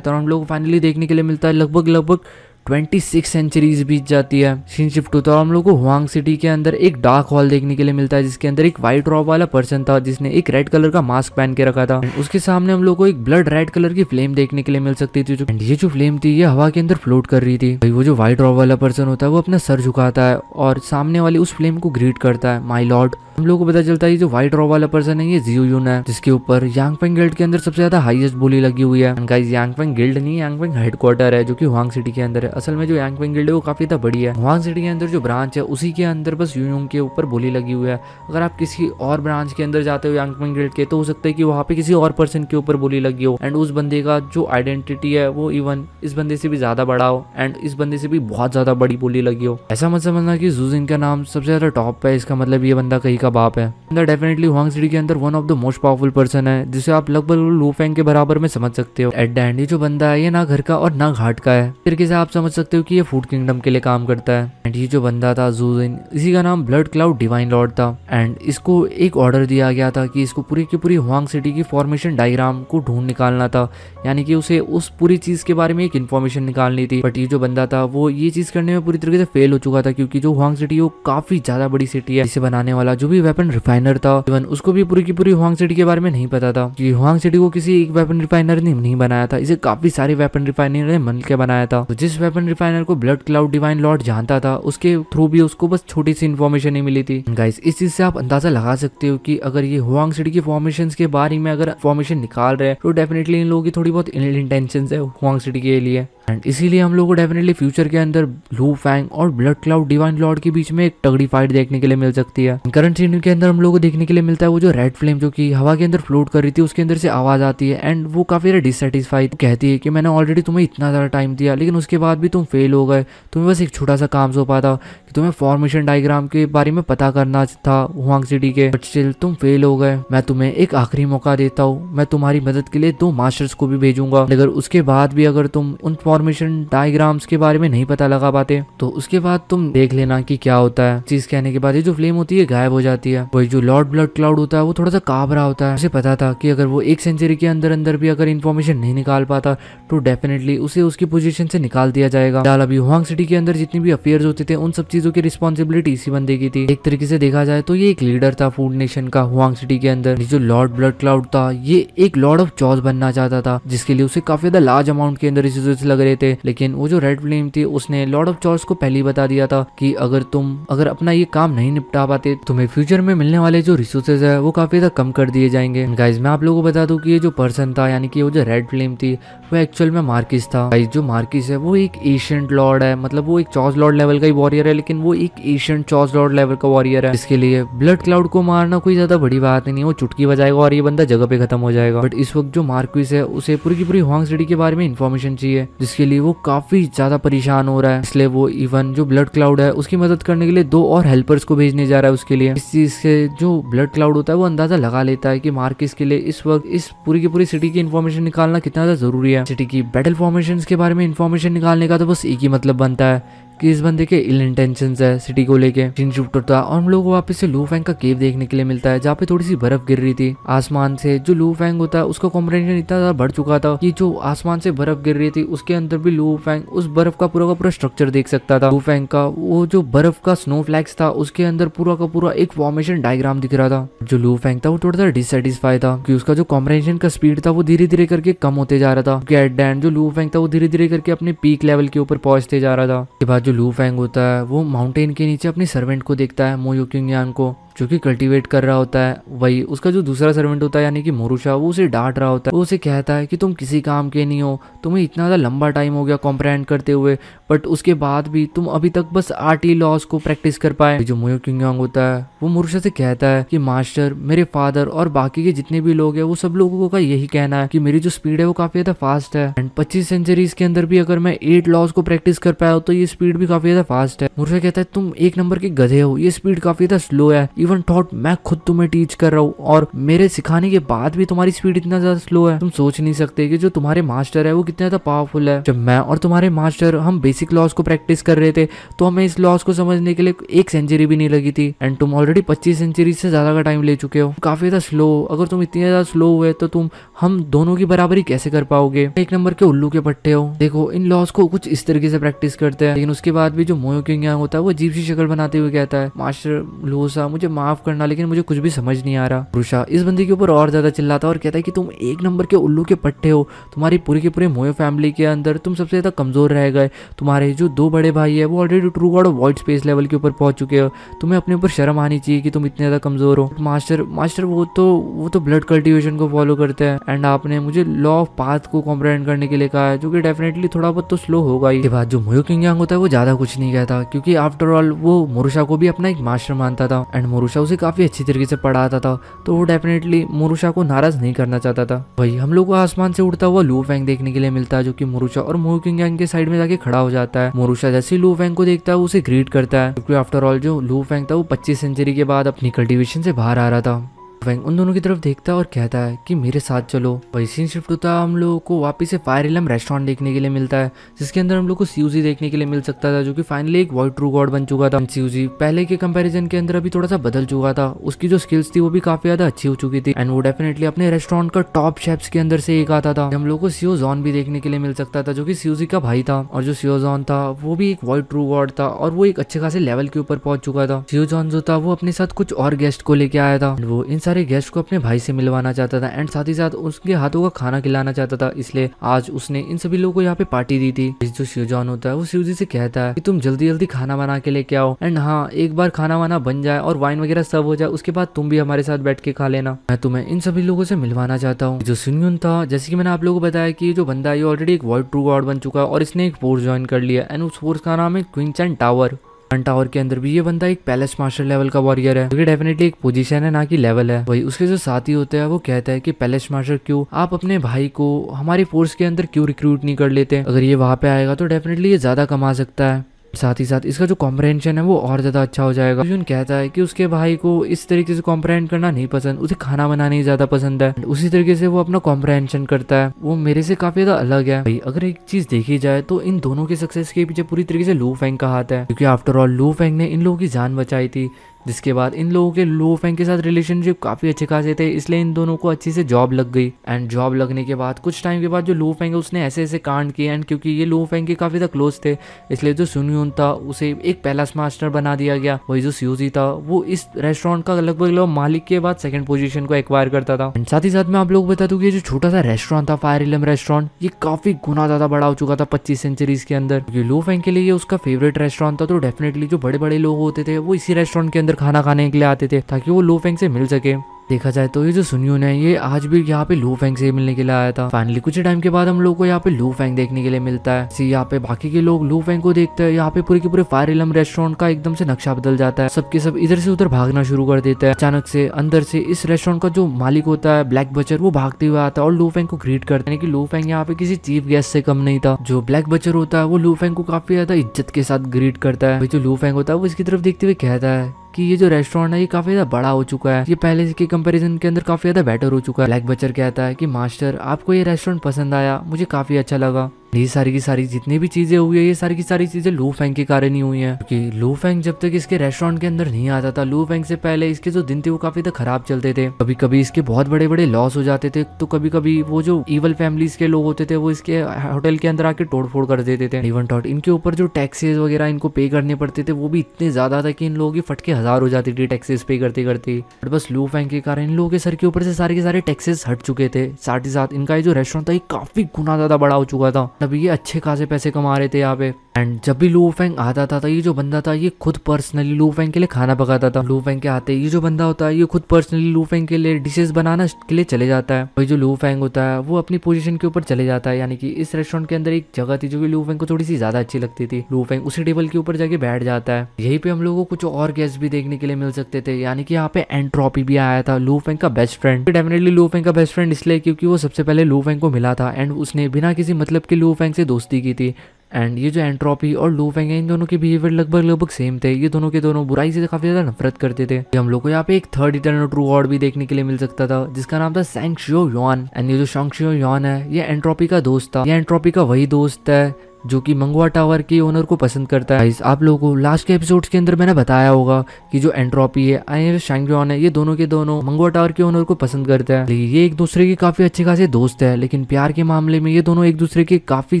और हम लोग को फाइनली देखने के लिए मिलता है लगभग 26 सेंचुरीज बीत जाती है। सीन शिफ्ट होता है और हम लोग को हुआंग सिटी के अंदर एक डार्क हॉल देखने के लिए मिलता है जिसके अंदर एक व्हाइट रॉब वाला पर्सन था जिसने एक रेड कलर का मास्क पहन के रखा था। उसके सामने हम लोग को एक ब्लड रेड कलर की फ्लेम देखने के लिए मिल सकती थी ये जो फ्लेम थी ये हवा के अंदर फ्लोट कर रही थी। वो जो व्हाइट रॉब वाला पर्सन होता है वो अपना सर झुकाता है और सामने वाली उस फ्लेम को ग्रीट करता है माय लॉर्ड। हम लोग को पता चलता है जो व्हाइट रॉब वाला पर्सन है ये जियो यून है जिसके ऊपर यांग फैंग गिल्ड के अंदर सबसे ज्यादा हाईएस्ट बोली लगी हुई है। गाइस यांग फैंग गिल्ड नहीं, यांग फैंग हेडक्वार्टर है जो कि हुआंग सिटी के अंदर है। असल में जो यांग फैंग गिल्ड है वो काफी ज्यादा बड़ी है। हुआंग सिटी के अंदर जो ब्रांच है उसी के अंदर बस यूयोंग के ऊपर बोली लगी हुई है। अगर आप किसी और ब्रांच के अंदर जाते हो यांग फैंग गिल्ड के तो हो सकता है कि वहाँ पे किसी और पर्सन के ऊपर बोली लगी हो एंड उस बंदे का जो आइडेंटिटी है वो इवन इस बंदे से भी ज्यादा बड़ा हो एंड इस बंदे से भी बहुत ज्यादा बड़ी बोली लगी हो। ऐसा मत समझना कि जूजिन का नाम सबसे ज्यादा टॉप पे है इसका मतलब ये बंदा कहीं का बाप है। डेफिनेटली हुआंग सिटी के अंदर one of the most powerful person है जिसे आप लगभग लू फैंग के बराबर में समझ सकते हो। एट द एंड ये जो बंदा है ये ना घर का और ना घाट का है, तरीके से आप समझ सकते हो कि ये फूड किंगडम के लिए काम करता है। एंड ये जो बंदा था जूजिन इसी का नाम ब्लड क्लाउड डिवाइन लॉर्ड था एंड इसको एक ऑर्डर दिया गया था कि इसको पूरी की पूरी हुआंग सिटी की फॉर्मेशन डायग्राम को ढूंढ निकालना था, यानी कि उसे उस पूरी चीज के बारे में एक इन्फॉर्मेशन निकालनी थी। बट ये जो बंदा था वो ये चीज करने में पूरी तरीके से फेल हो चुका था क्योंकि जो हुआंग सिटी वो काफी ज्यादा बड़ी सिटी है। इसे बनाने वाला जो भी वेपन रिफाइनर था इवन उसको भी पूरी की पूरी हुआंग सिटी के बारे में नहीं पता था कि हुआंग सिटी को किसी एक वेपन रिफाइनर ने नहीं बनाया था, इसे काफी सारे वेपन रिफाइनर ने मिल के बनाया था। तो जिस वेपन रिफाइनर को ब्लड क्लाउड डिवाइन लॉर्ड जानता था उसके थ्रू भी उसको बस छोटी सी इन्फॉर्मेशन ही मिली थी। गाइस इस चीज से आप अंदाजा लगा सकते हो कि अगर ये हुआंग सिटी की फॉर्मेशंस के बारे में अगर इन्फॉर्मेशन निकाल रहे हैं तो डेफिनेटली इन लोगों की थोड़ी बहुत इल इंटेंशंस है हुआंग सिटी के लिए एंड इसीलिए हम लोगों को डेफिनेटली फ्यूचर के अंदर लू फैंग और ब्लड क्लाउड डिवाइन लॉर्ड के बीच में एक तगड़ी फाइट देखने के लिए मिल सकती है। करंट सीन के अंदर हम लोगों को देखने के लिए मिलता है वो जो रेड फ्लेम जो कि हवा के अंदर फ्लोट कर रही थी उसके अंदर से आवाज आती है एंड वो काफी डिससेटिस्फाइड कहती है कि मैंने ऑलरेडी तुम्हें इतना ज्यादा टाइम दिया लेकिन उसके बाद भी तुम फेल हो गए, तुम्हें बस एक छोटा सा काम सौंपा था कि तुम्हें फॉर्मेशन डायग्राम के बारे में पता करना था हुआंग सिटी के, बट स्टिल तुम फेल हो गए। मैं तुम्हें एक आखिरी मौका देता हूँ, मैं तुम्हारी मदद के लिए 2 मास्टर्स को भी भेजूंगा, अगर उसके बाद भी अगर तुम उन फॉर्मेशन डायग्राम्स के बारे में नहीं पता लगा पाते तो उसके बाद तुम देख लेना कि क्या होता है। चीज कहने के बाद ये जो फ्लेम होती है गायब हो जाती है। वही जो लॉर्ड ब्लड क्लाउड होता है वो थोड़ा सा कांप रहा होता है। उसे पता था कि अगर वो 1 सेंचुरी के अंदर अंदर भी अगर इन्फॉर्मेशन नहीं निकाल पाता तो डेफिनेटली उसे उसकी पोजीशन से निकाल दिया जाएगा। फिलहाल अभी हुआंग सिटी के अंदर जितनी भी अफेयर्स होते थे उन सब चीजों की रिस्पॉन्सिबिलिटी इसी बंदे की थी। एक तरीके से देखा जाए तो ये एक लीडर था फूड नेशन का हुआंग सिटी के अंदर। जो लॉर्ड ब्लड क्लाउड था ये एक लॉर्ड ऑफ चॉस बनना चाहता था, जिसके लिए उसे काफी ज्यादा लार्ज अमाउंट के अंदर रिसोर्सेस लग रहे थे। लेकिन वो जो रेड फ्लेम थी उसने लॉर्ड ऑफ चॉस को पहले ही बता दिया था कि अगर अपना ये काम नहीं निपटा पाते तुम्हें फ्यूचर में मिलने वाले जो रिसोर्सेज है वो काफी ज्यादा कम कर दिए जाएंगे। गाइस मैं आप लोगों को बता दूं कि ये जो पर्सन था यानी कि वो जो रेड फ्लेम थी वो एक्चुअल में मार्किस था। गाइस जो मार्किस है वो एक एशियंट लॉर्ड है, मतलब वो एक चॉस लॉर्ड लेवल का ही वॉरियर है, लेकिन वो एक एशियंट चॉस लॉर्ड लेवल का वॉरियर है। इसके लिए ब्लड क्लाउड को मारना कोई ज्यादा बड़ी बात नहीं है, वो चुटकी बजाएगा और ये बंदा जगह पे खत्म हो जाएगा। बट इस वक्त जो मार्किस है उसे पूरी की पूरी हुआंग सिटी के बारे में इन्फॉर्मेशन चाहिए, जिसके लिए वो काफी ज्यादा परेशान हो रहा है। इसलिए वो इवन जो ब्लड क्लाउड है उसकी मदद करने के लिए 2 और हेल्पर्स को भेजने जा रहा है उसके लिए। इस चीज से जो ब्लड क्लाउड होता है वो अंदाजा लगा लेता है कि मार्किस के लिए इस वक्त इस पूरी की पूरी सिटी की इन्फॉर्मेशन निकालना कितना ज्यादा जरूरी है। सिटी की बैटल फॉर्मेशंस के बारे में इन्फॉर्मेशन निकालने का तो बस एक ही मतलब बनता है कि इस बंदे के इल इंटेंशंस है सिटी को लेके। सीन शिफ्ट होता है और हम लोग को वापस से लू फैंग का केव देखने के लिए मिलता है, जहाँ पे थोड़ी सी बर्फ गिर रही थी आसमान से। जो लू फैंग होता है उसका कॉम्प्रिहेंशन इतना ज्यादा बढ़ चुका था कि जो आसमान से बर्फ गिर रही थी उसके अंदर भी लू फैंग उस बर्फ का पूरा स्ट्रक्चर देख सकता था। लू फैंग का वो जो बर्फ का स्नो फ्लैक्स था उसके अंदर पूरा का पूरा एक फॉर्मेशन डायग्राम दिख रहा था। जो लू फैंग था वो थोड़ा सा डिससेटिस्फाई था कि उसका जो कॉम्प्रिहेंशन का स्पीड था वो धीरे धीरे करके कम होते जा रहा था। एट द एंड जो लू फैंग था वो धीरे धीरे करके अपने पीक लेवल के ऊपर पहुंचते जा रहा था। उसके बाद जो लू फैंग होता है वो माउंटेन के नीचे अपने सर्वेंट को देखता है, मो युकिंग को, जो कि कल्टीवेट कर रहा होता है। वही उसका जो दूसरा सर्वेंट होता है यानी कि मोरुशा, वो उसे डांट रहा होता है। वो उसे कहता है कि तुम किसी काम के नहीं हो, तुम्हें इतना ज़्यादा लंबा टाइम हो गया कॉम्प्रहेंड करते हुए, बट उसके बाद भी तुम अभी तक बस आर्टी लॉस को प्रैक्टिस कर पाए। जो मोयो किंगयांग होता है वो मोरुशा से कहता है कि मास्टर, मेरे फादर और बाकी के जितने भी लोग हैं वो सब लोगों का यही कहना है कि मेरी जो स्पीड है वो काफी ज्यादा फास्ट है, एंड 25 सेंचुरीज के अंदर भी अगर मैं 8 लॉस को प्रैक्टिस कर पाया हो तो ये स्पीड भी काफी ज्यादा फास्ट है। मोरुशा कहता है तुम 1 नंबर के गधे हो, ये स्पीड काफी ज्यादा स्लो है, इवन थॉट मैं खुद तुम्हें टीच कर रहा हूँ और मेरे सिखाने के बाद भी तुम्हारी स्पीड इतना ज्यादा स्लो है। तुम सोच नहीं सकते कि जो तुम्हारे मास्टर है वो कितना ज्यादा पावरफुल है। जब मैं और तुम्हारे मास्टर हम बेसिक लॉस को प्रैक्टिस कर रहे थे तो हमें इस लॉस को समझने के लिए 1 सेंचुरी भी नहीं लगी थी, एंड तुम ऑलरेडी 25 सेंचुरी से ज्यादा का टाइम ले चुके हो, काफी ज्यादा स्लो। अगर तुम इतने ज्यादा स्लो हुए तो तुम हम दोनों की बराबरी कैसे कर पाओगे? 1 नंबर के उल्लू के पट्टे हो। देखो इन लॉस को कुछ इस तरीके से प्रैक्टिस करते हैं, लेकिन उसके बाद भी जो मोयो किंगयांग होता है वो अजीब सी शक्ल बनाते हुए कहता है, मास्टर लोसा मुझे माफ करना, लेकिन मुझे कुछ भी समझ नहीं आ रहा। रुषा इस बंदी के ऊपर और ज्यादा चिल्लाता है और कहता है कि तुम 1 नंबर के उल्लू के पट्टे हो, तुम्हारी पूरी के पूरे मोयो फैमिली के अंदर तुम सबसे ज्यादा कमजोर रह गए। तुम्हारे जो 2 बड़े भाई है वो already true God of wide space level के ऊपर पहुंच चुके हो, तुम्हें अपने ऊपर शर्म आनी चाहिए कि तुम इतने ज्यादा कमजोर हो। मास्टर वो तो ब्लड कल्टीवेशन को फॉलो करते हैं, एंड आपने मुझे लॉ ऑफ पाथ को कॉम्प्रहेंड करने के लिए कहा है, जो कि डेफिनेटली थोड़ा बहुत तो स्लो होगा ही। के बाद जो मोयो किंगयांग होता है वो ज्यादा कुछ नहीं कहता, क्योंकि आफ्टर ऑल वो मोरुशा को भी अपना एक मास्टर मानता था, एंड मोरुशा उसे काफी अच्छी तरीके से पढ़ाता था, तो वो डेफिनेटली मोरुशा को नाराज नहीं करना चाहता था। वही हम लोग को आसमान से उड़ता हुआ लू फैंग देखने के लिए मिलता है, जो कि मोरुशा और मोयो किंगयांग के साइड में जाके खड़ा हो जाता है। मोरुशा जैसे लू फैंग को देखता है वो उसे ग्रीट करता है, क्योंकि आफ्टर ऑल जो लू फैंग था वो 25 सेंचुरी के बाद अपनी कल्टीवेशन से बाहर आ रहा था। फैंग उन दोनों की तरफ देखता है और कहता है कि मेरे साथ चलो। वही सीन शिफ्ट होता है, हम लोगों को वापस से फायर एलम रेस्टोरेंट देखने के लिए मिलता है, जिसके अंदर हम लोग को सीयूजी देखने के लिए मिल सकता था, जो कि फाइनली एक वाइट ट्रू गॉड बन चुका था। सीयूजी पहले के कंपैरिजन के अंदर अभी थोड़ा सा बदल चुका था, उसकी जो स्किल्स थी वो भी काफी ज्यादा अच्छी हो चुकी थी, एंड वो डेफिनेटली अपने रेस्टोरेंट का टॉप शेफ्स के अंदर से एक आता था। हम लोग को सियो जॉन भी देखने के लिए मिल सकता था, जो कि सीयूजी का भाई था, और जो सियो जॉन था वो भी एक वाइट ट्रू गॉड था और वो एक अच्छे खासे लेवल के ऊपर पहुंच चुका था। सियो जॉन जो था वो अपने साथ कुछ और गेस्ट को लेके आया था, वो इन सारे गेस्ट को अपने भाई से मिलवाना चाहता था, एंड साथ ही साथ उसके हाथों का खाना खिलाना चाहता था, इसलिए आज उसने इन सभी लोगों को यहाँ पे पार्टी दी थी। जो शिवजॉन होता है वो शिवजी से कहता है कि तुम जल्दी जल्दी खाना बना के लेके आओ, एंड हाँ एक बार खाना वाना बन जाए और वाइन वगैरह सर्व हो जाए उसके बाद तुम भी हमारे साथ बैठ के खा लेना, मैं तुम्हें इन सभी लोगों से मिलवाना चाहता हूँ। जो सुनयुन था, जैसे कि मैंने आप लोगों को बताया कि जो बंदा है ऑलरेडी एक वाइट ट्रू गॉड बन चुका है और इसने एक फोर्स ज्वाइन कर लिया, एंड उस फोर्स का नाम है क्विंचन टावर। टावर के अंदर भी ये बंदा एक पैलेस मास्टर लेवल का वॉरियर है, जो कि डेफिनेटली एक पोजीशन है ना कि लेवल है। वही उसके जो साथी होते हैं वो कहता है कि पैलेस मास्टर क्यों आप अपने भाई को हमारी फोर्स के अंदर क्यों रिक्रूट नहीं कर लेते, अगर ये वहां पे आएगा तो डेफिनेटली ये ज्यादा कमा सकता है, साथ ही साथ इसका जो कॉम्प्रहेंशन है वो और ज्यादा अच्छा हो जाएगा। अर्जुन कहता है कि उसके भाई को इस तरीके से कॉम्प्रहेंड करना नहीं पसंद, उसे खाना बनाना ही ज्यादा पसंद है, उसी तरीके से वो अपना कॉम्प्रहेंशन करता है, वो मेरे से काफी ज्यादा अलग है। भाई अगर एक चीज देखी जाए तो इन दोनों के सक्सेस के पीछे पूरी तरीके से लू फैंग का हाथ है, क्योंकि आफ्टर ऑल लू फैंग ने इन लोगों की जान बचाई थी, जिसके बाद इन लोगों के लू फेंग के साथ रिलेशनशिप काफी अच्छे खासे थे, इसलिए इन दोनों को अच्छी से जॉब लग गई। एंड जॉब लगने के बाद कुछ टाइम के बाद जो लू फेंग है उसने ऐसे ऐसे कांड किए, एंड क्योंकि ये लू फेंग के काफी ज्यादा क्लोज थे, इसलिए जो सुन यून था उसे एक पैलेस मास्टर बना दिया गया। वही जो स्यूजी था वो इस रेस्टोरेंट का लगभग मालिक के बाद सेकंड पोजीशन को एक्वायर करता था। एंड साथ ही साथ मैं आप लोगों को बता दूं कि ये जो छोटा सा रेस्टोरेंट था फायर इलम रेस्टोरेंट, ये काफी गुना ज्यादा बड़ा हो चुका था 25 सेंचुरीज के अंदर, क्योंकि लू फेंग के लिए ये उसका फेवरेट रेस्टोरेंट था। तो डेफिनेटली जो बड़े बड़े लोग होते थे वो इसी रेस्टोरेंट के अंदर खाना खाने के लिए आते थे ताकि वो लू फेंग से मिल सके। देखा जाए तो ये जो सुनयून है ये आज भी यहाँ पे लू फेंग से मिलने के लिए आया था। फाइनली कुछ टाइम के बाद हम लोग को यहाँ पे लू फेंग देखने के लिए मिलता है। यहाँ पे बाकी के लोग लू फेंग को देखते हैं, यहाँ पे पूरे के पूरे फायर इलम रेस्टोरेंट का एकदम से नक्शा बदल जाता है, सबके सब इधर से उधर भागना शुरू कर देते हैं। अचानक से अंदर से इस रेस्टोरेंट का जो मालिक होता है ब्लैक बचर, वो भागते हुए आता है और लू फेंग को ग्रीट करते हैं कि लू फेंग यहाँ पे किसी चीफ गेस्ट से कम नहीं था। जो ब्लैक बचर होता है वो लू फेंग को काफी ज्यादा इज्जत के साथ ग्रीट करता है। जो लू फेंग होता है वो इसकी तरफ देखते हुए कहता है कि ये जो रेस्टोरेंट है ये काफी ज्यादा बड़ा हो चुका है, ये पहले के कंपैरिजन के अंदर काफी ज्यादा बेटर हो चुका है। ब्लैक बचर कहता है कि मास्टर आपको ये रेस्टोरेंट पसंद आया, मुझे काफी अच्छा लगा। ये सारी की सारी जितनी भी चीजें हुई है ये सारी की सारी चीजें लू फेंग के कारण ही हुई हैं, क्योंकि लू फेंग जब तक इसके रेस्टोरेंट के अंदर नहीं आता था, लू फेंग से पहले इसके जो दिन थे वो काफी ज्यादा खराब चलते थे। कभी कभी इसके बहुत बड़े बड़े लॉस हो जाते थे, तो कभी कभी वो जो इवल फैमिलीज के लोग होते थे वो इसके होटल के अंदर आके तोड़फोड़ कर देते थे। इवन टॉट इनके ऊपर जो टैक्सेस वगैरह इनको पे करने पड़ते थे वो भी इतने ज्यादा था कि इन लोगों की फटके 1000 हो जाती थी टैक्सेस पे करते करते। बट बस लू फेंग के कारण इन लोगों के सर के ऊपर से सारे के सारे टैक्सेस हट चुके थे। साथ ही साथ इनका ये जो रेस्टोरेंट था ये काफी गुना ज्यादा बड़ा हो चुका था, तभी ये अच्छे खासे पैसे कमा रहे थे यहाँ पे। एंड जब भी लू फेंग आता था ये जो बंदा था ये खुद पर्सनली लू फेंग के लिए खाना पकाता था। लू फेंग के आते ये जो बंदा होता है ये खुद पर्सनली लू फेंग के लिए डिशेस बनाना के लिए चले जाता है। वही जो लू फेंग होता है वो अपनी पोजीशन के ऊपर चले जाता है, यानी कि इस रेस्टोरेंट के अंदर एक जगह थी जो कि लू फेंग को थोड़ी सी ज्यादा अच्छी लगती थी। लू फेंग उसी टेबल के ऊपर जाके बैठ जाता है। यहीं पे हम लोगों को कुछ और गेस्ट भी देखने के लिए मिल सकते थे, यानी कि यहाँ पे एंट्रोपी भी आया था, लू फेंग का बेस्ट फ्रेंड। डेफिनेटली लू फेंग का बेस्ट फ्रेंड इसलिए क्योंकि वो सबसे पहले लू फेंग को मिला था एंड उसने बिना किसी मतलब के लू फेंग से दोस्ती की थी। एंड ये जो एंट्रोपी और लू फेंग है इन दोनों के बिहेवियर लगभग सेम थे, ये दोनों के दोनों बुराई से काफी ज्यादा नफरत करते थे। हम लोग को यहाँ पे एक थर्ड इटर्नल ट्रू गॉड भी देखने के लिए मिल सकता था जिसका नाम था सैंग शियो युआन। एंड ये जो सैंग शियो युआन है ये एंट्रोपी का दोस्त था, ये एंट्रोपी का वही दोस्त है जो कि मंगवा टावर के ओनर को पसंद करता है। आप लोगों को लास्ट के एपिसोड्स के अंदर मैंने बताया होगा कि जो एंट्रोपी है शैंगयॉन है ये दोनों के दोनों मंगवा टावर के ओनर को पसंद करता है। ये एक दूसरे के काफी अच्छे खासे दोस्त है, लेकिन प्यार के मामले में ये दोनों एक दूसरे के काफी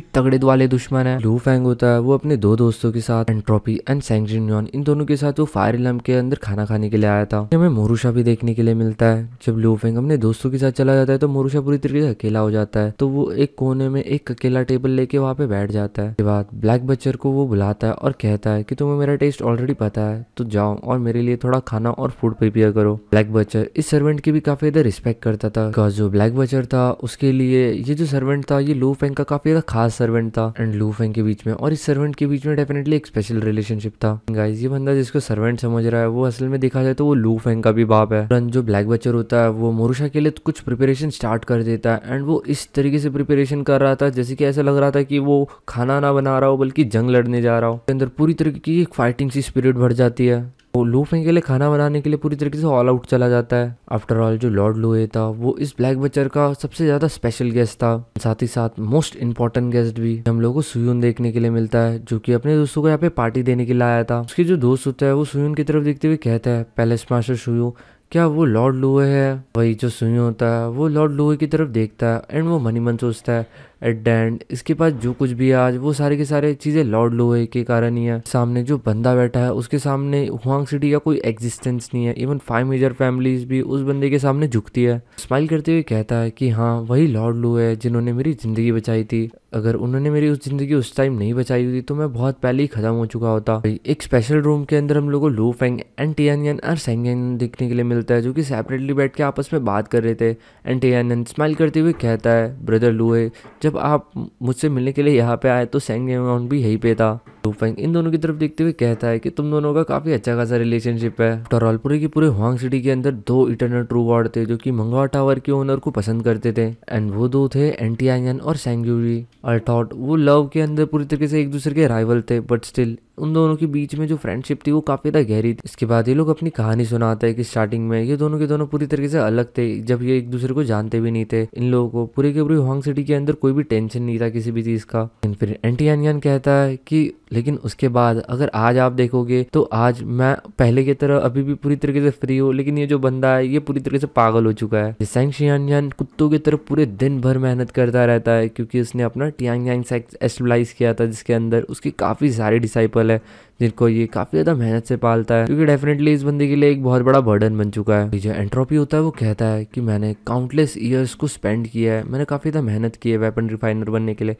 तगड़े वाले दुश्मन है। लू फेंग होता है वो अपने दो दोस्तों के साथ एंट्रोपी एंड सैंगयॉन इन दोनों के साथ वो फायर इलम के अंदर खाना खाने के लिए आया था। हमें मोरूशा भी देखने के लिए मिलता है। जब लू फेंग अपने दोस्तों के साथ चला जाता है तो मोरूशा पूरी तरीके से अकेला हो जाता है, तो वो एक कोने में एक अकेला टेबल लेके वहाँ पे बैठ जाता है। ब्लैक बचर को वो बुलाता है और कहता है कि तुम्हें मेरा टेस्ट ऑलरेडी पता है, तो जाओ और मेरे लिए थोड़ा खाना और फूड प्रिपेयर करो। ब्लैक बचर इस सर्वेंट की भी काफी ज्यादा रिस्पेक्ट करता था, बिकॉज जो ब्लैक बचर था उसके लिए ये जो सर्वेंट था ये लू फेंग का काफी ज्यादा खास सर्वेंट था। एंड लू फेंग के बीच में और इस सर्वेंट के बीच में डेफिनेटली एक स्पेशल रिलेशनशिप था। गाइस ये बंदा जिसको सर्वेंट समझ रहा है वो असल में देखा जाए तो वो लू फेंग का भी बाप है। जो ब्लैक बचर होता है वो मोरूशा के लिए कुछ प्रिपरेशन स्टार्ट कर देता है एंड वो इस तरीके से प्रिपरेशन कर रहा था जैसे कि ऐसा लग रहा था कि वो खाना ना बना रहा हो बल्कि जंग लड़ने जा रहा हो। अंदर पूरी तरीके की एक फाइटिंग सी स्पिरिट भर जाती है। वो लू फेंग के लिए खाना बनाने के लिए पूरी तरीके से ऑल आउट चला जाता है। आफ्टर ऑल जो लॉर्ड लुए था वो इस ब्लैक बचर का सबसे ज्यादा स्पेशल गेस्ट था, साथ ही साथ मोस्ट इम्पोर्टेंट गेस्ट भी। हम लोगों को सुयून देखने के लिए मिलता है जो कि अपने दोस्तों को यहाँ पे पार्टी देने के लिए आया था। उसके जो दोस्त होता है वो सुयून की तरफ देखते हुए कहता है पैलेस मास्टर सुयू क्या वो लॉर्ड लुए है? वही जो सुयू होता है वो लॉर्ड लुए की तरफ देखता है एंड वो मनी मन सोचता है एट द एंड इसके पास जो कुछ भी है आज वो सारे के सारे चीजें लॉर्ड लुए के कारण ही है। सामने जो बंदा बैठा है उसके सामने हुआंग सिटी का कोई एग्जिस्टेंस नहीं है, इवन 5 मेजर फैमिलीज भी उस बंदे के सामने झुकती है। स्माइल करते हुए कहता है कि हाँ वही लॉर्ड लुए है जिन्होंने मेरी जिंदगी बचाई थी, अगर उन्होंने मेरी उस जिंदगी उस टाइम नहीं बचाई हुई तो मैं बहुत पहले ही खत्म हो चुका होता। एक स्पेशल रूम के अंदर हम लोग को लू फेंग एंड टियानयन और सेंगयन देखने के लिए मिलता है जो कि सेपरेटली बैठ के आपस में बात कर रहे थे। एंड टियानयन स्माइल करते हुए कहता है ब्रदर लुए जब आप मुझसे मिलने के लिए यहाँ पे आए तो सेंगयन भी यहीं पे था। लू फेंग इन दोनों की तरफ देखते हुए कहता है कि तुम दोनों का काफी अच्छा खासा रिलेशनशिप है। आफ्टर ऑल पूरे की पूरे हुआंग सिटी के अंदर 2 इटर्नल ट्रू गॉड थे जो कि मंगवा टावर के ओनर को पसंद करते थे एंड वो 2 थे एंटियानयन और सेंगयूरी। आई थॉट वो लव के अंदर पूरी तरीके से एक दूसरे के राइवल थे, बट स्टिल उन दोनों के बीच में जो फ्रेंडशिप थी वो काफी ज्यादा गहरी थी। इसके बाद ये लोग अपनी कहानी सुनाते हैं कि स्टार्टिंग में ये दोनों के दोनों पूरी तरीके से अलग थे, जब ये एक दूसरे को जानते भी नहीं थे। इन लोगों को पूरे के पूरे हुआंग सिटी के अंदर कोई भी टेंशन नहीं था किसी भी चीज का। फिर एंटियानयन कहता है कि लेकिन उसके बाद अगर आज आप देखोगे तो आज मैं पहले की तरह अभी भी पूरी तरीके से फ्री हूँ, लेकिन ये जो बंदा है ये पूरी तरीके से पागल हो चुका है। सैंग शियानयान कुत्तों की तरफ पूरे दिन भर मेहनत करता रहता है क्योंकि उसने अपना टियांग यांग सेक्ट एस्टेब्लाइज किया था, जिसके अंदर उसके काफ़ी सारे डिसाइपल है जिनको ये काफ़ी ज़्यादा मेहनत से पालता है, क्योंकि डेफिनेटली इस बंदे के लिए एक बहुत बड़ा बर्डन बन चुका है। जो एंट्रोपी होता है वो कहता है कि मैंने काउंटलेस ईयर्स को स्पेंड किया है, मैंने काफ़ी ज़्यादा मेहनत की है वेपन रिफाइनर बनने के लिए,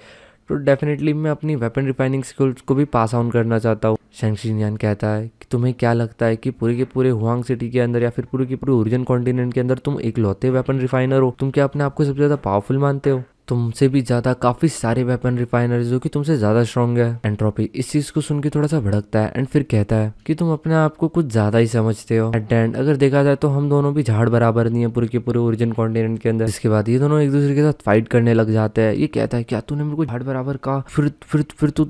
तो डेफिनेटली मैं अपनी वेपन रिफाइनिंग स्किल्स को भी पास ऑन करना चाहता हूँ। शैंग शिनयान कहता है कि तुम्हें क्या लगता है कि पूरे के पूरे हुआंग सिटी के अंदर या फिर पूरे के पूरे ओरिजिन कॉन्टिनेंट के अंदर तुम इकलौते वेपन रिफाइनर हो? तुम क्या अपने आप को सबसे ज़्यादा पावरफुल मानते हो? तुमसे भी ज्यादा काफी सारे वेपन रिफाइनर जो कि तुमसे ज्यादा स्ट्रॉन्ग है। एंट्रोपी इस चीज को सुन के थोड़ा सा भड़कता है एंड फिर कहता है कि तुम अपने आप को कुछ ज्यादा ही समझते हो। एट द एंड अगर देखा जाए तो हम दोनों भी झाड़ बराबर नहीं है पूरे के पूरे ओरिजिन कॉन्टिनेंट के अंदर। इसके बाद ये दोनों एक दूसरे के साथ फाइट करने लग जाते हैं। ये कहता है क्या तूने मेरे को झाड़ बराबर कहा? फिर तू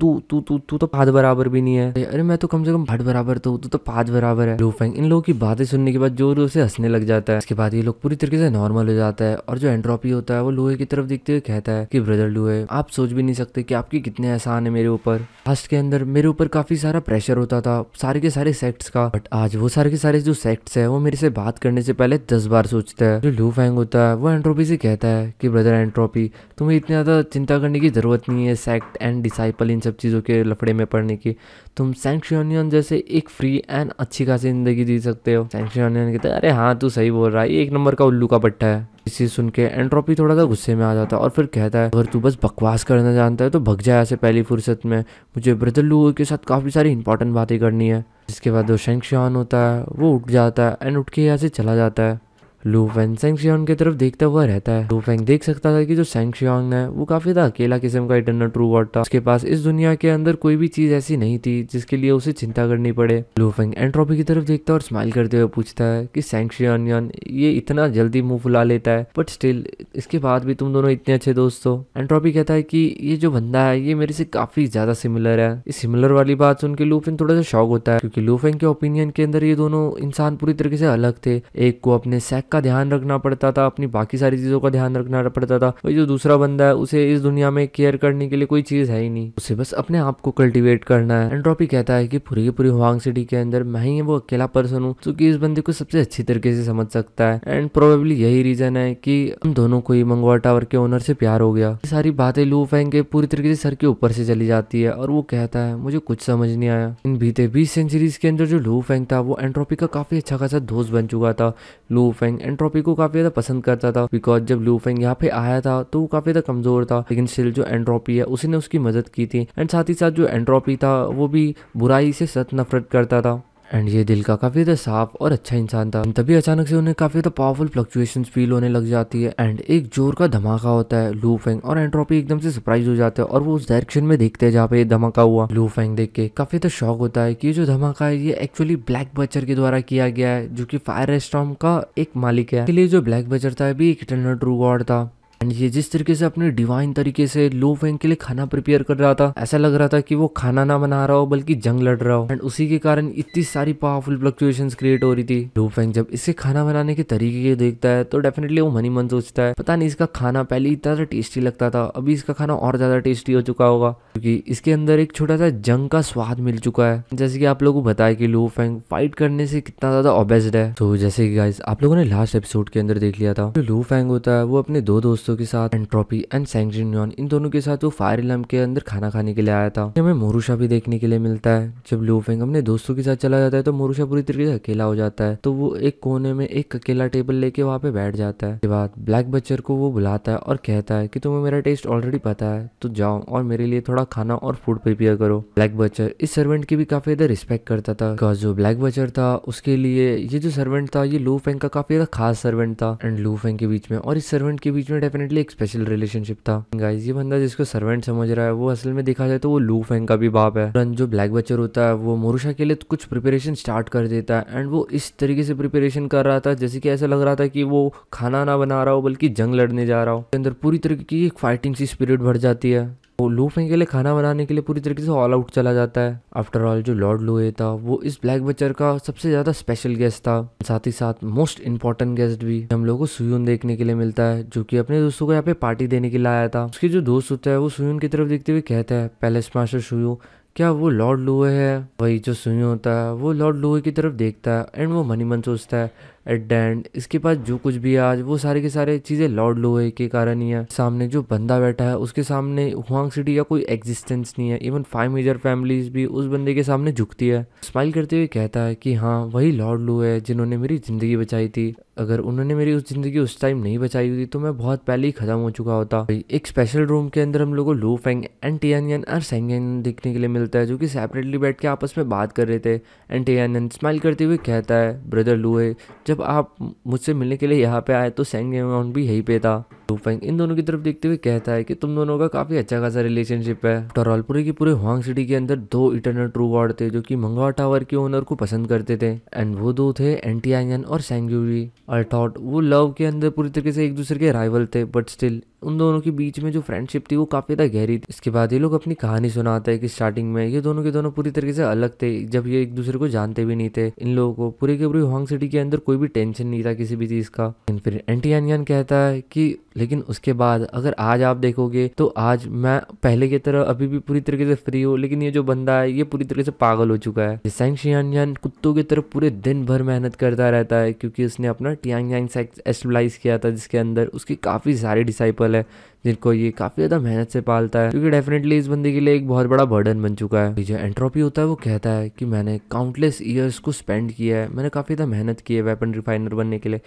तो पाद बराबर भी नहीं है। अरे मैं तो कम से कम झाड़ बराबर तो, तू तो पाद बराबर है। लू फेंग इन लोगों की बातें सुनने के बाद जोर से हंसने लग जाता है। इसके बाद ये लोग पूरी तरीके से नॉर्मल हो जाता है और जो एंट्रोपी होता है वो लूहे की तरफ देखते हुए कहता है कि ब्रदर लूहे, आप सोच भी नहीं सकते कि आपकी कितने एहसान है मेरे ऊपर। पास्ट के अंदर मेरे ऊपर काफी सारा प्रेशर होता था सारे के सारे सेक्ट्स का, बट आज वो सारे के सारे जो सेक्ट्स है वो मेरे से बात करने से पहले 10 बार सोचता है। जो लू फेंग होता है वो एंट्रोपी से कहता है कि ब्रदर एंट्रोपी, तुम्हें इतनी ज्यादा चिंता करने की जरूरत नहीं है सेक्ट एंड डिसाइपल इन सब चीजों के लफड़े में पड़ने की। तुम सैंग शियानयान जैसे एक फ्री एंड अच्छी खासी जिंदगी जी सकते हो। सैंग शियानयान कहता है अरे हाँ तू सही बोल रहा है, ये एक नंबर का उल्लू का पट्टा है। इसी सुन के एंट्रोपी थोड़ा सा गुस्से में आ जाता है और फिर कहता है अगर तू बस बकवास करना जानता है तो भग जाए ऐसे पहली फुर्सत में, मुझे ब्रदर लू के साथ काफी सारी इंपॉर्टेंट बातें करनी है। इसके बाद जो शैंग शियान होता है वो उठ जाता है एंड उठ के यहाँ से चला जाता है। लू फेंग सैंग शियांग की तरफ देखता हुआ रहता है। लू फेंग देख सकता था कि जो सैंग शियांग है वो काफी ज्यादा अकेला किस्म का इटरनल ट्रू गॉड था। उसके पास इस दुनिया के अंदर कोई भी चीज ऐसी नहीं थी जिसके लिए उसे चिंता करनी पड़े। लू फेंग एंट्रोपी की तरफ देखता है और स्माइल करते हुए पूछता है कि सैंग शियांग ये इतना जल्दी मुंह फुला लेता है बट स्टिल इसके बाद भी तुम दोनों इतने अच्छे दोस्त हो। एंट्रोपी कहता है कि ये जो बंदा है ये मेरे से काफी ज्यादा सिमिलर है। इस सिमिलर वाली बात सुन के लू फेंग थोड़ा सा शॉक होता है क्योंकि लू फेंग के ओपिनियन के अंदर ये दोनों इंसान पूरी तरीके से अलग थे। एक को अपने सेक का ध्यान रखना पड़ता था, अपनी बाकी सारी चीजों का ध्यान रखना पड़ता था। वही जो दूसरा बंदा है उसे इस दुनिया में केयर करने के लिए कोई चीज है ही नहीं, उसे बस अपने आप को कल्टीवेट करना है। एंट्रोपी कहता है कि पूरी की पूरी हुआंग सिटी के अंदर मैं ही वो अकेला पर्सन हूँ जो कि इस बंदे को सबसे अच्छी तरीके से समझ सकता है एंड प्रोबेबली यही रीजन है कि हम दोनों को ही मंगवा टावर के ओनर से प्यार हो गया। ये सारी बातें लू फेंग के पूरी तरीके से सर के ऊपर से चली जाती है और वो कहता है मुझे कुछ समझ नहीं आया। इन बीते 20 सेंचुरीज के अंदर जो लू फेंग था वो एंट्रोपी का काफी अच्छा खासा दोस्त बन चुका था। लू फेंग एंट्रोपी को काफी ज्यादा पसंद करता था बिकॉज जब लू फेंग यहाँ पे आया था तो वो काफी ज्यादा कमजोर था, लेकिन स्टिल जो एंट्रोपी है उसने उसकी मदद की थी एंड साथ ही साथ जो एंट्रोपी था वो भी बुराई से सख्त नफरत करता था एंड ये दिल का काफी ज्यादा साफ और अच्छा इंसान था। तभी अचानक से उन्हें काफी ज्यादा पावरफुल फ्लक्चुएशंस फील होने लग जाती है एंड एक जोर का धमाका होता है। लू फेंग और एंट्रोपी एकदम से सरप्राइज हो जाते हैं और वो उस डायरेक्शन में देखते हैं जहाँ पे ये धमाका हुआ। लू फेंग देख के काफी ज्यादा शॉक होता है कि ये जो धमाका है ये एक्चुअली ब्लैक बचर के द्वारा किया गया है जो कि फायर स्टॉर्म का एक मालिक है। इसलिए जो ब्लैक बचर था भी एक इटरनल ट्रू गॉड था एंड ये जिस तरीके से अपने डिवाइन तरीके से लू फेंग के लिए खाना प्रिपेयर कर रहा था ऐसा लग रहा था कि वो खाना ना बना रहा हो बल्कि जंग लड़ रहा हो एंड उसी के कारण इतनी सारी पावरफुल फ्लक्चुएशंस क्रिएट हो रही थी। लू फेंग जब इससे खाना बनाने के तरीके देखता है तो डेफिनेटली वो मन ही मन सोचता है पता नहीं इसका खाना पहले इतना ज़्यादा टेस्टी लगता था अभी इसका खाना और ज्यादा टेस्टी हो चुका होगा क्योंकि इसके अंदर एक छोटा सा जंग का स्वाद मिल चुका है। जैसे कि आप लोगों को बताया कि लू फेंग फाइट करने से कितना ज्यादा ऑब्सेस्ड है। तो जैसे कि गाइस आप लोगों ने लास्ट एपिसोड के अंदर देख लिया था जो लू फेंग होता है वो अपने दो दोस्तों के साथ एंट्रोपी एंड सैंग शियानयान इन दोनों के साथ वो फायर इलम के अंदर खाना खाने के लिए आया था। हमें मोरूशा भी देखने के लिए मिलता है। जब लू फेंग अपने दोस्तों के साथ चला जाता है तो मोरूशा पूरी तरीके से अकेला हो जाता है तो वो एक कोने में एक अकेला टेबल लेके वहाँ पे बैठ जाता है। उसके बाद ब्लैक बचर को वो बुलाता है और कहता है कि तुम्हें मेरा टेस्ट ऑलरेडी पता है तो जाओ और मेरे लिए थोड़ा खाना और फूड प्रिपेयर करो। ब्लैक बचर इस सर्वेंट की भी काफी ज्यादा रिस्पेक्ट करता था बिकॉज जो ब्लैक बचर था उसके लिए ये जो सर्वेंट था ये लू फेंग का काफी ज्यादा खास सर्वेंट था एंड लू फेंग के बीच में और इस सर्वेंट के बीच में डेफिनेटली एक स्पेशल रिलेशनशिप था। गाइस ये बंदा जिसको सर्वेंट समझ रहा है वो असल में देखा जाए तो वो लू फेंग का भी बाप है। तुरंत जो ब्लैक बचर होता है वो मोरूशा के लिए कुछ प्रिपरेशन स्टार्ट कर देता है एंड वो इस तरीके से प्रिपरेशन कर रहा था जैसे कि ऐसा लग रहा था कि वो खाना ना बना रहा हो बल्कि जंग लड़ने जा रहा हो। अंदर पूरी तरीके की एक फाइटिंग सी स्पिरिट भर जाती है। वो लू फेंग के लिए खाना बनाने के लिए पूरी तरीके से ऑल आउट चला जाता है। आफ्टर ऑल जो लॉर्ड लूए था वो इस ब्लैक बचर का सबसे ज्यादा स्पेशल गेस्ट था, साथ ही साथ मोस्ट इम्पोर्टेंट गेस्ट भी। हम लोगों को सुयून देखने के लिए मिलता है जो कि अपने दोस्तों को यहाँ पे पार्टी देने के लिए आया था। उसके जो दोस्त होता है वो सुयून की तरफ देखते हुए कहता है पैलेस मास्टर सुयू क्या वो लॉर्ड लुए है? वही जो सुनियो होता है वो लॉर्ड लुए की तरफ देखता है एंड वो मनी मन सोचता है एट द एंड इसके पास जो कुछ भी है आज वो सारे के सारे चीजें लॉर्ड लुए के कारण ही है। सामने जो बंदा बैठा है उसके सामने हुआंग सिटी का कोई एग्जिस्टेंस नहीं है। इवन 5 मेजर फैमिलीज भी उस बंदे के सामने झुकती है। स्माइल करते हुए कहता है कि हाँ वही लॉर्ड लुए है जिन्होंने मेरी जिंदगी बचाई थी। अगर उन्होंने मेरी उस जिंदगी उस टाइम नहीं बचाई हुई तो मैं बहुत पहले ही खत्म हो चुका होता। एक स्पेशल रूम के अंदर हम लोग को लू फेंग एंड टियानियन और सेंगेन देखने के लिए मिलता है जो कि सेपरेटली बैठ के आपस में बात कर रहे थे। एंड टियानियन स्माइल करते हुए कहता है ब्रदर लुए जब आप मुझसे मिलने के लिए यहाँ पे आए तो सेंगेन भी यहीं पे था। लू फेंग इन दोनों की तरफ देखते हुए कहता है कि तुम दोनों का काफी अच्छा खासा रिलेशनशिप है। आफ्टर ऑल पूरे की पूरे हुआंग सिटी के अंदर 2 इटरनल ट्रू गॉड थे जो कि मंगवा टावर के ओनर को पसंद करते थे एंड वो 2 थे एंटियानियन और सेंग्यूरी। आई थॉट वो लव के अंदर पूरी तरीके से एक दूसरे के राइवल थे बट स्टिल उन दोनों के बीच में जो फ्रेंडशिप थी वो काफी ज्यादा गहरी थी। इसके बाद ये लोग अपनी कहानी सुनाते हैं कि स्टार्टिंग में ये दोनों के दोनों पूरी तरीके से अलग थे जब ये एक दूसरे को जानते भी नहीं थे। इन लोगों को पूरे के पूरे हुआंग सिटी के अंदर कोई भी टेंशन नहीं था किसी भी चीज का। लेकिन फिर एंटियानियन कहता है कि लेकिन उसके बाद अगर आज आप देखोगे तो आज मैं पहले की तरह अभी भी पूरी तरीके से फ्री हूँ लेकिन ये जो बंदा है ये पूरी तरीके से पागल हो चुका है। सेंग शियानयान कुत्तों की तरफ पूरे दिन भर मेहनत करता रहता है क्योंकि उसने अपना टियांग यांग सेक्ट एस्टेब्लाइज किया था जिसके अंदर उसकी काफी सारे डिसाइपल है जिनको ये काफी ज्यादा मेहनत से पालता है क्योंकि डेफिनेटली इस बंदे के लिए एक बहुत बड़ा बर्डन बन चुका है। जो एंट्रोपी होता है वो कहता है कि मैंने काउंटलेस ईयर्स को स्पेंड किया है, मैंने काफी ज्यादा मेहनत की है वेपन रिफाइनर बनने के लिए,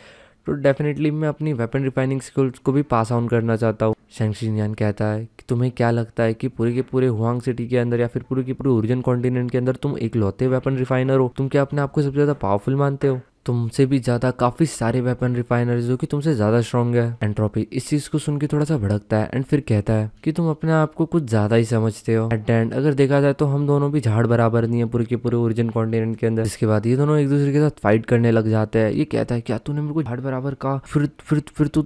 तो डेफिनेटली मैं अपनी वेपन रिफाइनिंग स्किल्स को भी पास ऑन करना चाहता हूँ। शेंग शिनयान कहता है कि तुम्हें क्या लगता है कि पूरे के पूरे हुआंग सिटी के अंदर या फिर पूरे के पूरे ओरिजिन कॉन्टिनेंट के अंदर तुम इकलौते वेपन रिफाइनर हो? तुम क्या अपने आप को सबसे ज्यादा पावरफुल मानते हो? तुमसे भी ज्यादा काफी सारे वेपन रिफाइनर जो कि तुमसे ज्यादा स्ट्रॉन्ग है। एंट्रोपी इस चीज को सुन के थोड़ा सा भड़कता है एंड फिर कहता है कि तुम अपने आप को कुछ ज्यादा ही समझते हो। एट द एंड अगर देखा जाए तो हम दोनों भी झाड़ बराबर नहीं है पूरे के पूरे ओरिजिन कॉन्टिनेंट के अंदर। इसके बाद ये दोनों एक दूसरे के साथ फाइट करने लग जाते हैं। ये कहता है क्या तूने मेरे को झाड़ बराबर कहा? फिर तू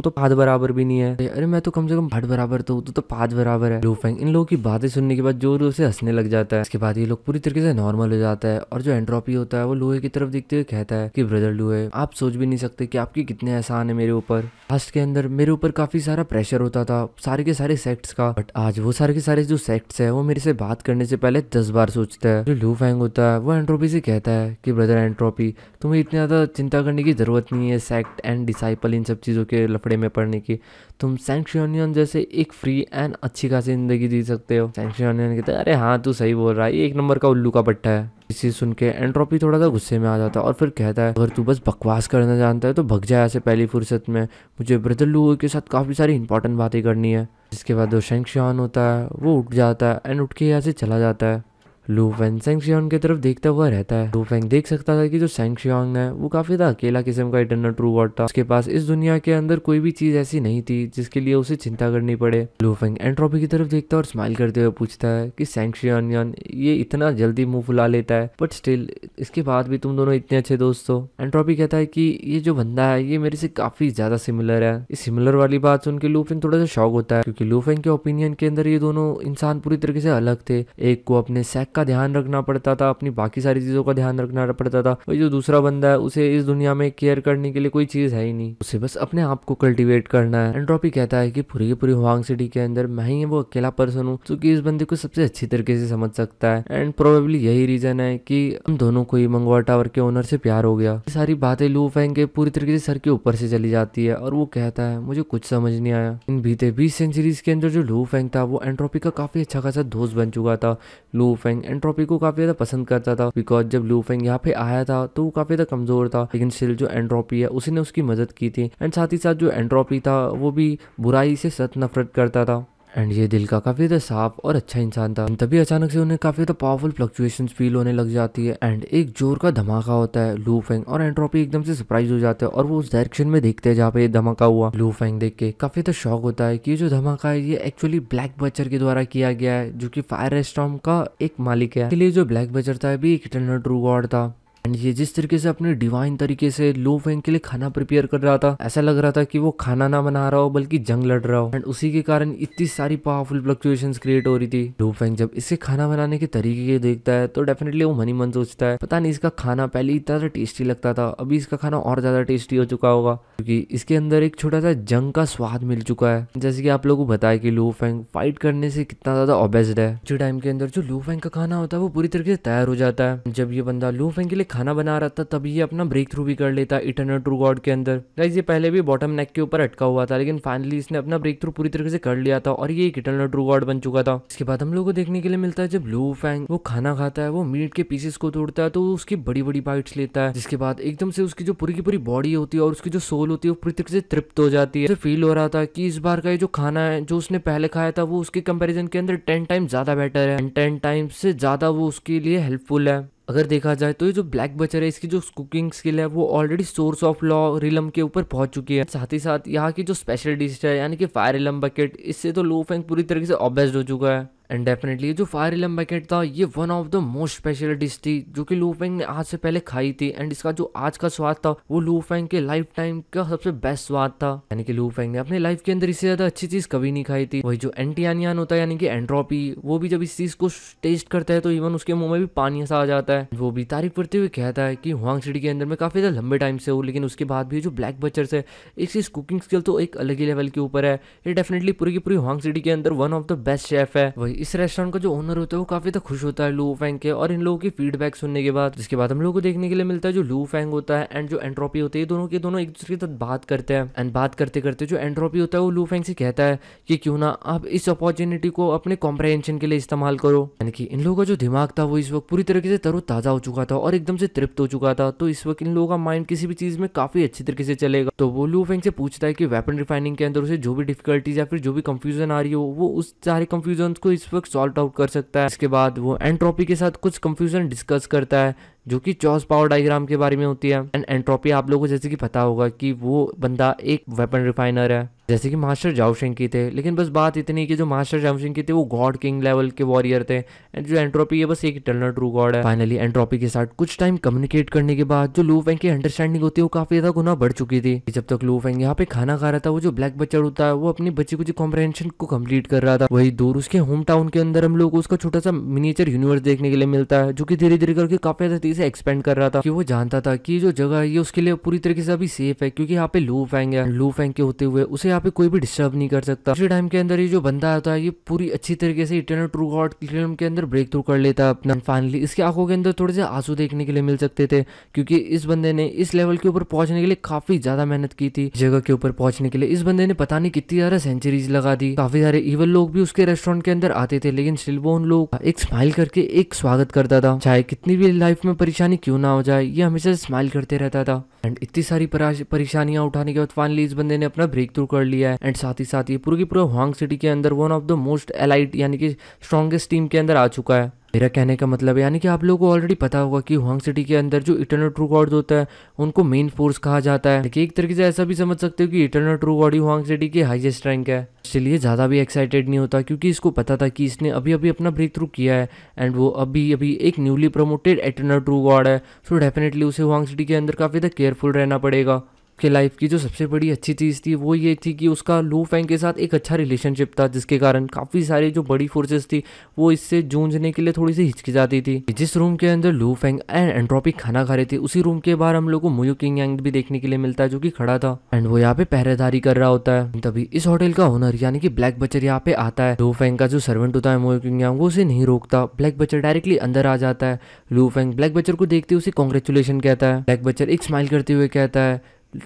तो पाद बराबर भी नहीं है। अरे मैं तो कम से कम भाड़ बराबर तो तू तो पाद बराबर है। लू फेंग इन लोगों की बातें सुनने के बाद जोर से हंसने लग जाता है। इसके बाद ये लोग पूरी तरीके से नॉर्मल हो जाता है और जो एंट्रोपी होता है वो लोहे की तरफ देखते हुए कहता है कि ब्रदर लुए आप सोच भी नहीं सकते कि आपके कितने एहसान है मेरे ऊपर। पास्ट के अंदर मेरे ऊपर काफी सारा प्रेशर होता था सारे के सारे सेक्ट्स का, बट आज वो सारे के सारे जो सेक्ट्स है वो मेरे से बात करने से पहले 10 बार सोचता है। जो लू फेंग होता है वो एंट्रोपी से कहता है कि ब्रदर एंट्रोपी तुम्हें इतनी ज्यादा चिंता करने की जरूरत नहीं है सेक्ट एंड डिसाइपल इन सब चीजों के लफड़े में पड़ने की। तुम सेंग शियानयान जैसे एक फ्री एंड अच्छी खासी जिंदगी जी सकते हो। सेंग शियानयान कहता है अरे हाँ तू सही बोल रहा है, ये एक नंबर का उल्लू का पट्टा है। इसी सुन के एंट्रोपी थोड़ा सा गुस्से में आ जाता है और फिर कहता है अगर तू बस बकवास करना जानता है तो भग जाए ऐसे पहली फुर्सत में, मुझे ब्रदर लू के साथ काफी सारी इंपॉर्टेंट बातें करनी है। इसके बाद जो शेंग शियान होता है वो उठ जाता है एंड उठ के यहाँ से चला जाता है। लू फेंग सेंग शियांग की तरफ देखता हुआ रहता है। लू फेंग देख सकता था कि जो सेंग शियांग है वो काफी ज्यादा अकेला किस्म का इटरनल ट्रू गॉड था। उसके पास इस दुनिया के अंदर कोई भी चीज ऐसी नहीं थी जिसके लिए उसे चिंता करनी पड़े। लू फेंग एंट्रोपी की तरफ देखता और स्माइल करते हुए पूछता है कि सेंग शियांग ये इतना जल्दी मुंह फुला लेता है बट स्टिल इसके बाद भी तुम दोनों इतने अच्छे दोस्त हो। एंट्रोपी कहता है कि ये जो बंदा है ये मेरे से काफी ज्यादा सिमिलर है। इस सिमिलर वाली बात सुन के लू फेंग थोड़ा सा शॉक होता है क्योंकि लू फेंग के ओपिनियन के अंदर ये दोनों इंसान पूरी तरीके से अलग थे। एक को अपने सेक का ध्यान रखना पड़ता था, अपनी बाकी सारी चीजों का ध्यान रखना पड़ता था। वही जो दूसरा बंदा है उसे इस दुनिया में केयर करने के लिए कोई चीज है ही नहीं, उसे बस अपने आप को कल्टीवेट करना है। एंट्रोपी कहता है कि पूरी की पूरी हुआंग सिटी के अंदर मैं ही वो अकेला पर्सन हूँ जो कि इस बंदे को सबसे अच्छी तरीके से समझ सकता है एंड प्रोबेबली यही रीजन है कि हम दोनों को ही मंगवा टावर के ओनर से प्यार हो गया। ये सारी बातें लू फेंग के पूरी तरीके से सर के ऊपर से चली जाती है और वो कहता है मुझे कुछ समझ नहीं आया। इन बीते 20 सेंचुरीज के अंदर जो लू फेंग था वो एंट्रोपी का काफी अच्छा खासा दोस्त बन चुका था। लू फेंग एंट्रोपी को काफी ज्यादा पसंद करता था बिकॉज जब लू फेंग यहाँ पे आया था तो वो काफी ज्यादा कमजोर था, लेकिन स्टिल जो एंट्रोपी है उसी ने उसकी मदद की थी एंड साथ ही साथ जो एंट्रोपी था वो भी बुराई से सख्त नफरत करता था एंड ये दिल का काफी ज्यादा साफ और अच्छा इंसान था। तभी अचानक से उन्हें काफी ज्यादा पावरफुल फ्लक्चुएशंस फील होने लग जाती है एंड एक जोर का धमाका होता है। लू फेंग और एंट्रोपी एकदम से सरप्राइज हो जाते हैं और वो उस डायरेक्शन में देखते हैं जहाँ पे ये धमाका हुआ। लू फेंग देख के काफी ज्यादा शॉक होता है कि जो धमाका है ये एक्चुअली ब्लैक बचर के द्वारा किया गया है जो कि फायर स्टॉर्म का एक मालिक है। इसलिए जो ब्लैक बचर था भी एक इटर्नल ट्रू गॉड था। एंड ये जिस तरीके से अपने डिवाइन तरीके से लो फैंग के लिए खाना प्रिपेयर कर रहा था, ऐसा लग रहा था कि वो खाना ना बना रहा हो बल्कि जंग लड़ रहा हो। एंड उसी के कारण इतनी सारी पावरफुल फ्लक्चुएशंस क्रिएट हो रही थी। लो फैंग जब इससे खाना बनाने के तरीके देखता है तो डेफिनेटली वो मन ही मन सोचता है, पता नहीं इसका खाना पहले इतना सा टेस्टी लगता था, अभी इसका खाना और ज्यादा टेस्टी हो चुका होगा, क्योंकि इसके अंदर एक छोटा सा जंग का स्वाद मिल चुका है। जैसे कि आप लोगों को बताया कि लो फैंग फाइट करने से कितना ज्यादा ऑब्सेस्ड है। जो टाइम के अंदर जो लो फैंग का खाना होता है वो पूरी तरीके से तैयार हो जाता है। जब ये बंदा लो फैंग के लिए खाना बना रहा था तभी ये अपना ब्रेक थ्रू भी कर लेता है इटर्नल ट्रू गॉड के अंदर। गाइस ये पहले भी बॉटम नेक के ऊपर अटका हुआ था, लेकिन फाइनली इसने अपना ब्रेक थ्रू पूरी तरीके से कर लिया था और ये एक इटर्नल ट्रू गॉड बन चुका था। इसके बाद हम लोग को देखने के लिए मिलता है जब लो फैंग वो खाना खाता है, वो मीट के पीसेस को तोड़ता है तो उसकी बड़ी बड़ी बाइट्स लेता है, जिसके बाद एकदम से उसकी जो पूरी की पूरी बॉडी होती है और उसकी जो सोल होती है वो पूरी तरीके से तृप्त हो जाती है। उसे फील हो रहा था कि इस बार का ये जो खाना है जो उसने पहले खाया था वो उसके कंपैरिजन के अंदर 10 टाइम ज्यादा बेटर है, 10 टाइम से ज्यादा वो उसके लिए हेल्पफुल है। अगर देखा जाए तो ये जो ब्लैक बचर है इसकी जो कुकिंग स्किल है वो already source of law realm के ऊपर पहुंच चुकी है। साथ ही साथ यहाँ की जो स्पेशल डिश है यानी कि फायर रिलम बकेट, इससे तो लो फैंग पूरी तरीके से ऑब्सेस्ड हो चुका है। एंड डेफिनेटली जो फायर रिलम बकेट था ये one of the most special dish थी जो कि लो फैंग ने आज से पहले खाई थी। एंड इसका जो आज का स्वाद था वो लो फैंग के लाइफ टाइम का सबसे बेस्ट स्वाद था, यानी कि लो फैंग ने अपने लाइफ के अंदर इससे ज्यादा अच्छी चीज कभी नहीं खाई थी। वही जो एंटियानियन होता है यानी कि एंट्रोपी, वो भी जब इस चीज को टेस्ट करता है तो इवन उसके मुंह में भी पानी सा आ जाता है। वो भी तारीफ करते हुए कहता है कि हुआंग सिटी के अंदर मैं काफी ज्यादा लंबे टाइम से हूँ, लेकिन उसके बाद भी जो ब्लैक बचर है इसकी कुकिंग स्किल तो एक अलग ही लेवल के ऊपर है। ये डेफिनेटली पूरी की पूरी हुआंग सिटी के अंदर one of the best chef है। वही इस रेस्टोरेंट का जो ओनर होता है वो काफी ज्यादा खुश होता है लू फैंग के और इन लोगों की फीडबैक सुनने के बाद। जिसके बाद हम लोगों को देखने के लिए मिलता है जो लू फैंग होता है एंड जो एंट्रोपी होती है दोनों के दोनों एक दूसरे के साथ बात करते हैं। एंड बात करते करते जो एंट्रोपी होता है वो लू फैंग से कहता है कि क्यों ना आप इस अपॉर्चुनिटी को अपने कॉम्प्रहेंशन के लिए इस्तेमाल करो। यानी कि इन लोगों का जो दिमाग था वो इस वक्त पूरी तरीके से तरोताजा हो चुका था और एकदम से तृप्त हो चुका था, तो इस वक्त इन लोगों का माइंड किसी भी चीज में काफी अच्छी तरीके से चलेगा। तो वो लू फैंग से पूछता है कि वेपन रिफाइनिंग के अंदर उसे जो भी डिफिकल्टीज या फिर जो भी कंफ्यूजन आ रही हो वो उस सारे कंफ्यूजन को इस वक्त सॉल्व आउट कर सकता है। इसके बाद वो एंट्रोपी के साथ कुछ कंफ्यूजन डिस्कस करता है जो कि चॉस पावर डायग्राम के बारे में होती है। एंड एंट्रोपी आप लोगों को जैसे कि पता होगा कि वो बंदा एक वेपन रिफाइनर है जैसे कि मास्टर जाओशेंग की थे, लेकिन बस बात इतनी कि जो मास्टर जाओशेंग की थे वो गॉड किंग लेवल के वॉरियर थे एंड जो एंट्रोपी है बस एक इटर्नल ट्रू गॉड है। फाइनली एंट्रोपी के साथ कुछ टाइम कम्युनिकेट करने के बाद जो लू फैंग की अंडरस्टैंडिंग होती है वो काफी ज्यादा गुना बढ़ चुकी थी। जब तक लू फैंग यहाँ पे खाना खा रहा था वो जो ब्लैक बचर होता है वो अपनी बची कुछ कॉम्प्रहेंशन को कंप्लीट कर रहा था। वही दूर उसके होम टाउन के अंदर हम लोग को उसका छोटा सा मिनिएचर यूनिवर्स देखने के लिए मिलता है जो कि धीरे धीरे करके काफी ज्यादा तेजी से एक्सपेंड कर रहा था, कि वो जानता था कि जो जगह है ये उसके लिए पूरी तरीके से अभी सेफ है क्योंकि यहाँ पे लू फैंग है। लू फैंग के होते हुए उसे यहाँ पे कोई भी डिस्टर्ब नहीं कर सकता। उसी टाइम के अंदर ये जो बंदा होता है ये पूरी अच्छी तरीके से इटर्नल ट्रू गॉड रिलम के अंदर ब्रेक थ्रू कर लेता है अपना। फाइनली इसकी आंखों के अंदर थोड़े से आंसू देखने के लिए मिल सकते थे क्योंकि इस बंदे ने इस लेवल के ऊपर पहुंचने के लिए काफी ज्यादा मेहनत की थी। जगह के ऊपर पहुंचने के लिए इस बंदे ने पता नहीं कितनी ज्यादा सेंचुरीज लगा दी। काफी सारे इवल लोग भी उसके रेस्टोरेंट के अंदर आते थे लेकिन स्टिल वो उन लोग एक स्माइल करके एक स्वागत करता था, चाहे कितनी भी लाइफ में परेशानी क्यों ना हो जाए ये हमेशा स्माइल करते रहता था। एंड इतनी सारी परेशानियां उठाने के बाद फाइनली इस बंदे ने अपना ब्रेक थ्रू कर लिया है। एंड साथ ही साथ ये पूरी की पूरा हुआंग सिटी के अंदर one of the most elite यानी कि स्ट्रॉन्गेस्ट टीम के अंदर आ चुका है। मेरा कहने का मतलब है यानी कि आप लोगों को ऑलरेडी पता होगा कि हुआंग सिटी के अंदर जो इटर्नल ट्रू गॉड्स होता है उनको मेन फोर्स कहा जाता है। लेकिन एक तरीके से ऐसा भी समझ सकते हो कि इटर्नल ट्रू गॉड ही हुआंग सिटी की हाईएस्ट रैंक है। इसलिए ज्यादा भी एक्साइटेड नहीं होता क्योंकि इसको पता था कि इसने अभी अभी अपना ब्रेक थ्रू किया है एंड वो अभी अभी एक newly promoted eternal true God है। सो डेफिनेटली उसे हुआंग सिटी के अंदर काफी ज्यादा केयरफुल रहना पड़ेगा। के लाइफ की जो सबसे बड़ी अच्छी चीज़ थी वो ये थी कि उसका लू फैंग के साथ एक अच्छा रिलेशनशिप था, जिसके कारण काफ़ी सारी जो बड़ी फोर्सेस थी वो इससे जूझने के लिए थोड़ी सी हिचकिचाती थी। जिस रूम के अंदर लू फैंग एंड एंट्रोपी खाना खा रहे थे उसी रूम के बाहर हम लोग को मुयो किंग यांग भी देखने के लिए मिलता है जो कि खड़ा था एंड वो यहाँ पे पहरेदारी कर रहा होता है। तभी इस होटल का ओनर यानी कि ब्लैक बचर यहाँ पे आता है। लू फैंग का जो सर्वेंट होता है मुयो किंग यांग वो उसे नहीं रोकता, ब्लैक बचर डायरेक्टली अंदर आ जाता है। लू फैंग ब्लैक बचर को देखते उसे कॉन्ग्रेचुलेशन कहता है। ब्लैक बचर एक स्माइल करते हुए कहता है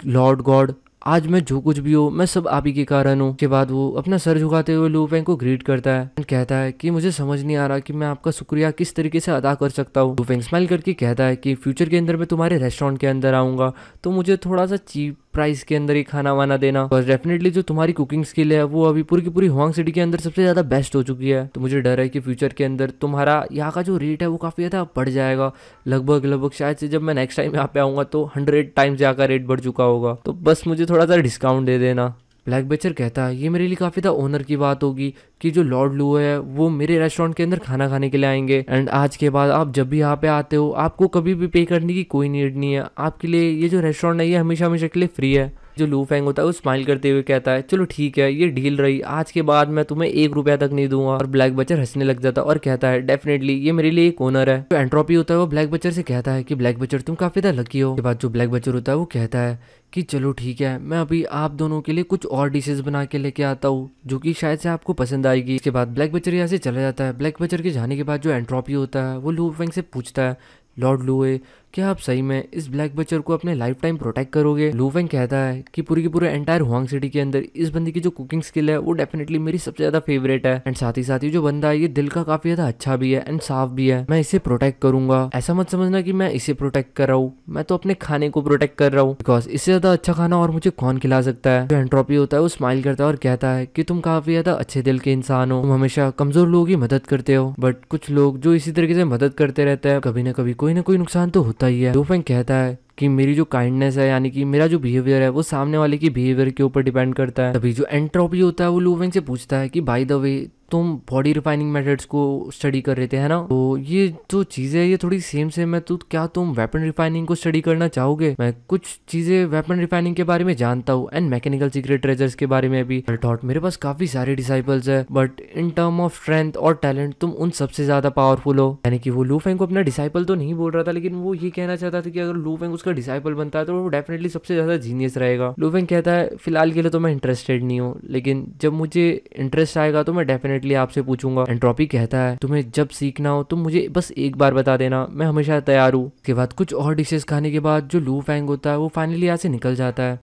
लॉर्ड गॉड आज मैं जो कुछ भी हो मैं सब आप ही के कारण हूँ। के बाद वो अपना सर झुकाते हुए लू फैंग को ग्रीट करता है एंड कहता है कि मुझे समझ नहीं आ रहा कि मैं आपका शुक्रिया किस तरीके से अदा कर सकता हूँ। लू फैंग स्माइल करके कहता है कि फ्यूचर के अंदर मैं तुम्हारे रेस्टोरेंट के अंदर आऊंगा तो मुझे थोड़ा सा चीप प्राइस के अंदर ही खाना वाना देना, बस डेफिनेटली जो तुम्हारी कुकिंग स्किल है वो अभी पूरी की पूरी हुआंग सिटी के अंदर सबसे ज्यादा बेस्ट हो चुकी है। तो मुझे डर है कि फ्यूचर के अंदर तुम्हारा यहाँ का जो रेट है वो काफी ज्यादा बढ़ जाएगा, लगभग शायद से जब मैं नेक्स्ट टाइम यहाँ पे आऊंगा तो 100 टाइम्स यहाँ का रेट बढ़ चुका होगा, तो बस मुझे थोड़ा सा डिस्काउंट दे देना। ब्लैक बचर कहता है ये मेरे लिए काफी ज्यादा ऑनर की बात होगी कि जो लॉर्ड लू है वो मेरे रेस्टोरेंट के अंदर खाना खाने के लिए आएंगे, एंड आज के बाद आप जब भी यहाँ पे आते हो आपको कभी भी पे करने की कोई नीड नहीं है, आपके लिए ये जो रेस्टोरेंट है ये हमेशा हमेशा के लिए फ्री है। जो लू फेंग होता है वो स्माइल करते हुए कहता है चलो ठीक है ये डील रही, आज के बाद मैं तुम्हें 1 रुपया तक नहीं दूंगा। और ब्लैक बचर हंसने लग जाता है और कहता है डेफिनेटली ये मेरे लिए एक ओनर है। जो एंट्रोपी होता है वो ब्लैक बचर से कहता है कि ब्लैक बचर तुम काफी ज्यादा लकी हो। के बाद जो ब्लैक बचर होता है वो कहता है कि चलो ठीक है मैं अभी आप दोनों के लिए कुछ और डिशेस बना के लेके आता हूँ जो कि शायद से आपको पसंद आएगी। इसके बाद ब्लैक बचर यहाँ से चला जाता है। ब्लैक बचर के जाने के बाद जो एंट्रोपी होता है वो लू फेंग से पूछता है लॉर्ड लूए क्या आप सही में इस ब्लैक बचर को अपने लाइफ टाइम प्रोटेक्ट करोगे। लू फेंग कहता है कि पूरी की पूरे एंटायर हुआंग सिटी के अंदर इस बंदे की जो कुकिंग स्किल है वो डेफिनेटली मेरी सबसे ज्यादा फेवरेट है, एंड साथ ही जो बंदा है ये दिल का काफी ज्यादा अच्छा भी है एंड साफ भी है, मैं इसे प्रोटेक्ट करूंगा। ऐसा मत समझना कि मैं इसे प्रोटेक्ट कर रहा हूँ, मैं तो अपने खाने को प्रोटेक्ट कर रहा हूँ, बिकॉज इससे ज्यादा अच्छा खाना और मुझे कौन खिला सकता है। जो एंट्रोपी होता है वो स्माइल करता है और कहता है कि तुम काफी ज्यादा अच्छे दिल के इंसान हो, तुम हमेशा कमजोर लोगों की मदद करते हो, बट कुछ लोग जो इसी तरीके से मदद करते रहते हैं कभी ना कोई नुकसान तो होता ही है। लू फेंग कहता है कि मेरी जो काइंडनेस है यानी कि मेरा जो बिहेवियर है वो सामने वाले की बिहेवियर के ऊपर डिपेंड करता है। तभी जो एंट्रोपी होता है वो लू फेंग से पूछता है कि बाय द वे तुम बॉडी रिफाइनिंग मेथड्स को स्टडी कर रहे थे है ना, तो ये जो चीजें ये थोड़ी सेम है, तो क्या तुम वेपन रिफाइनिंग को स्टडी करना चाहोगे? मैं कुछ चीजें वेपन रिफाइनिंग के बारे में जानता हूँ एंड मैकेनिकल सीक्रेट ट्रेजर्स के बारे में भी। थॉट मेरे पास काफी सारे डिसाइपल्स है but in term of strength और टैलेंट तुम उन सबसे ज्यादा पावरफुल हो। यानी कि वो लू फेंग को अपना डिसाइपल तो नहीं बोल रहा था, लेकिन वो ये कहना चाहता था कि अगर लू फेंग उसका डिसाइपल बनता है तो वो डेफिनेटली सबसे ज्यादा जीनियस रहेगा। लू फेंग कहता है फिलहाल के लिए तो मैं इंटरेस्टेड नहीं हूँ, लेकिन जब मुझे इंटरेस्ट आएगा तो मैं डेफिनेटली आपसे पूछूंगा। एंट्रोपी कहता है तुम्हें जब सीखना हो तुम मुझे बस एक बार बता देना, मैं हमेशा तैयार हूँ। उसके बाद कुछ और डिशेस खाने के बाद जो लू फेंग होता है वो फाइनली यहाँ से निकल जाता है।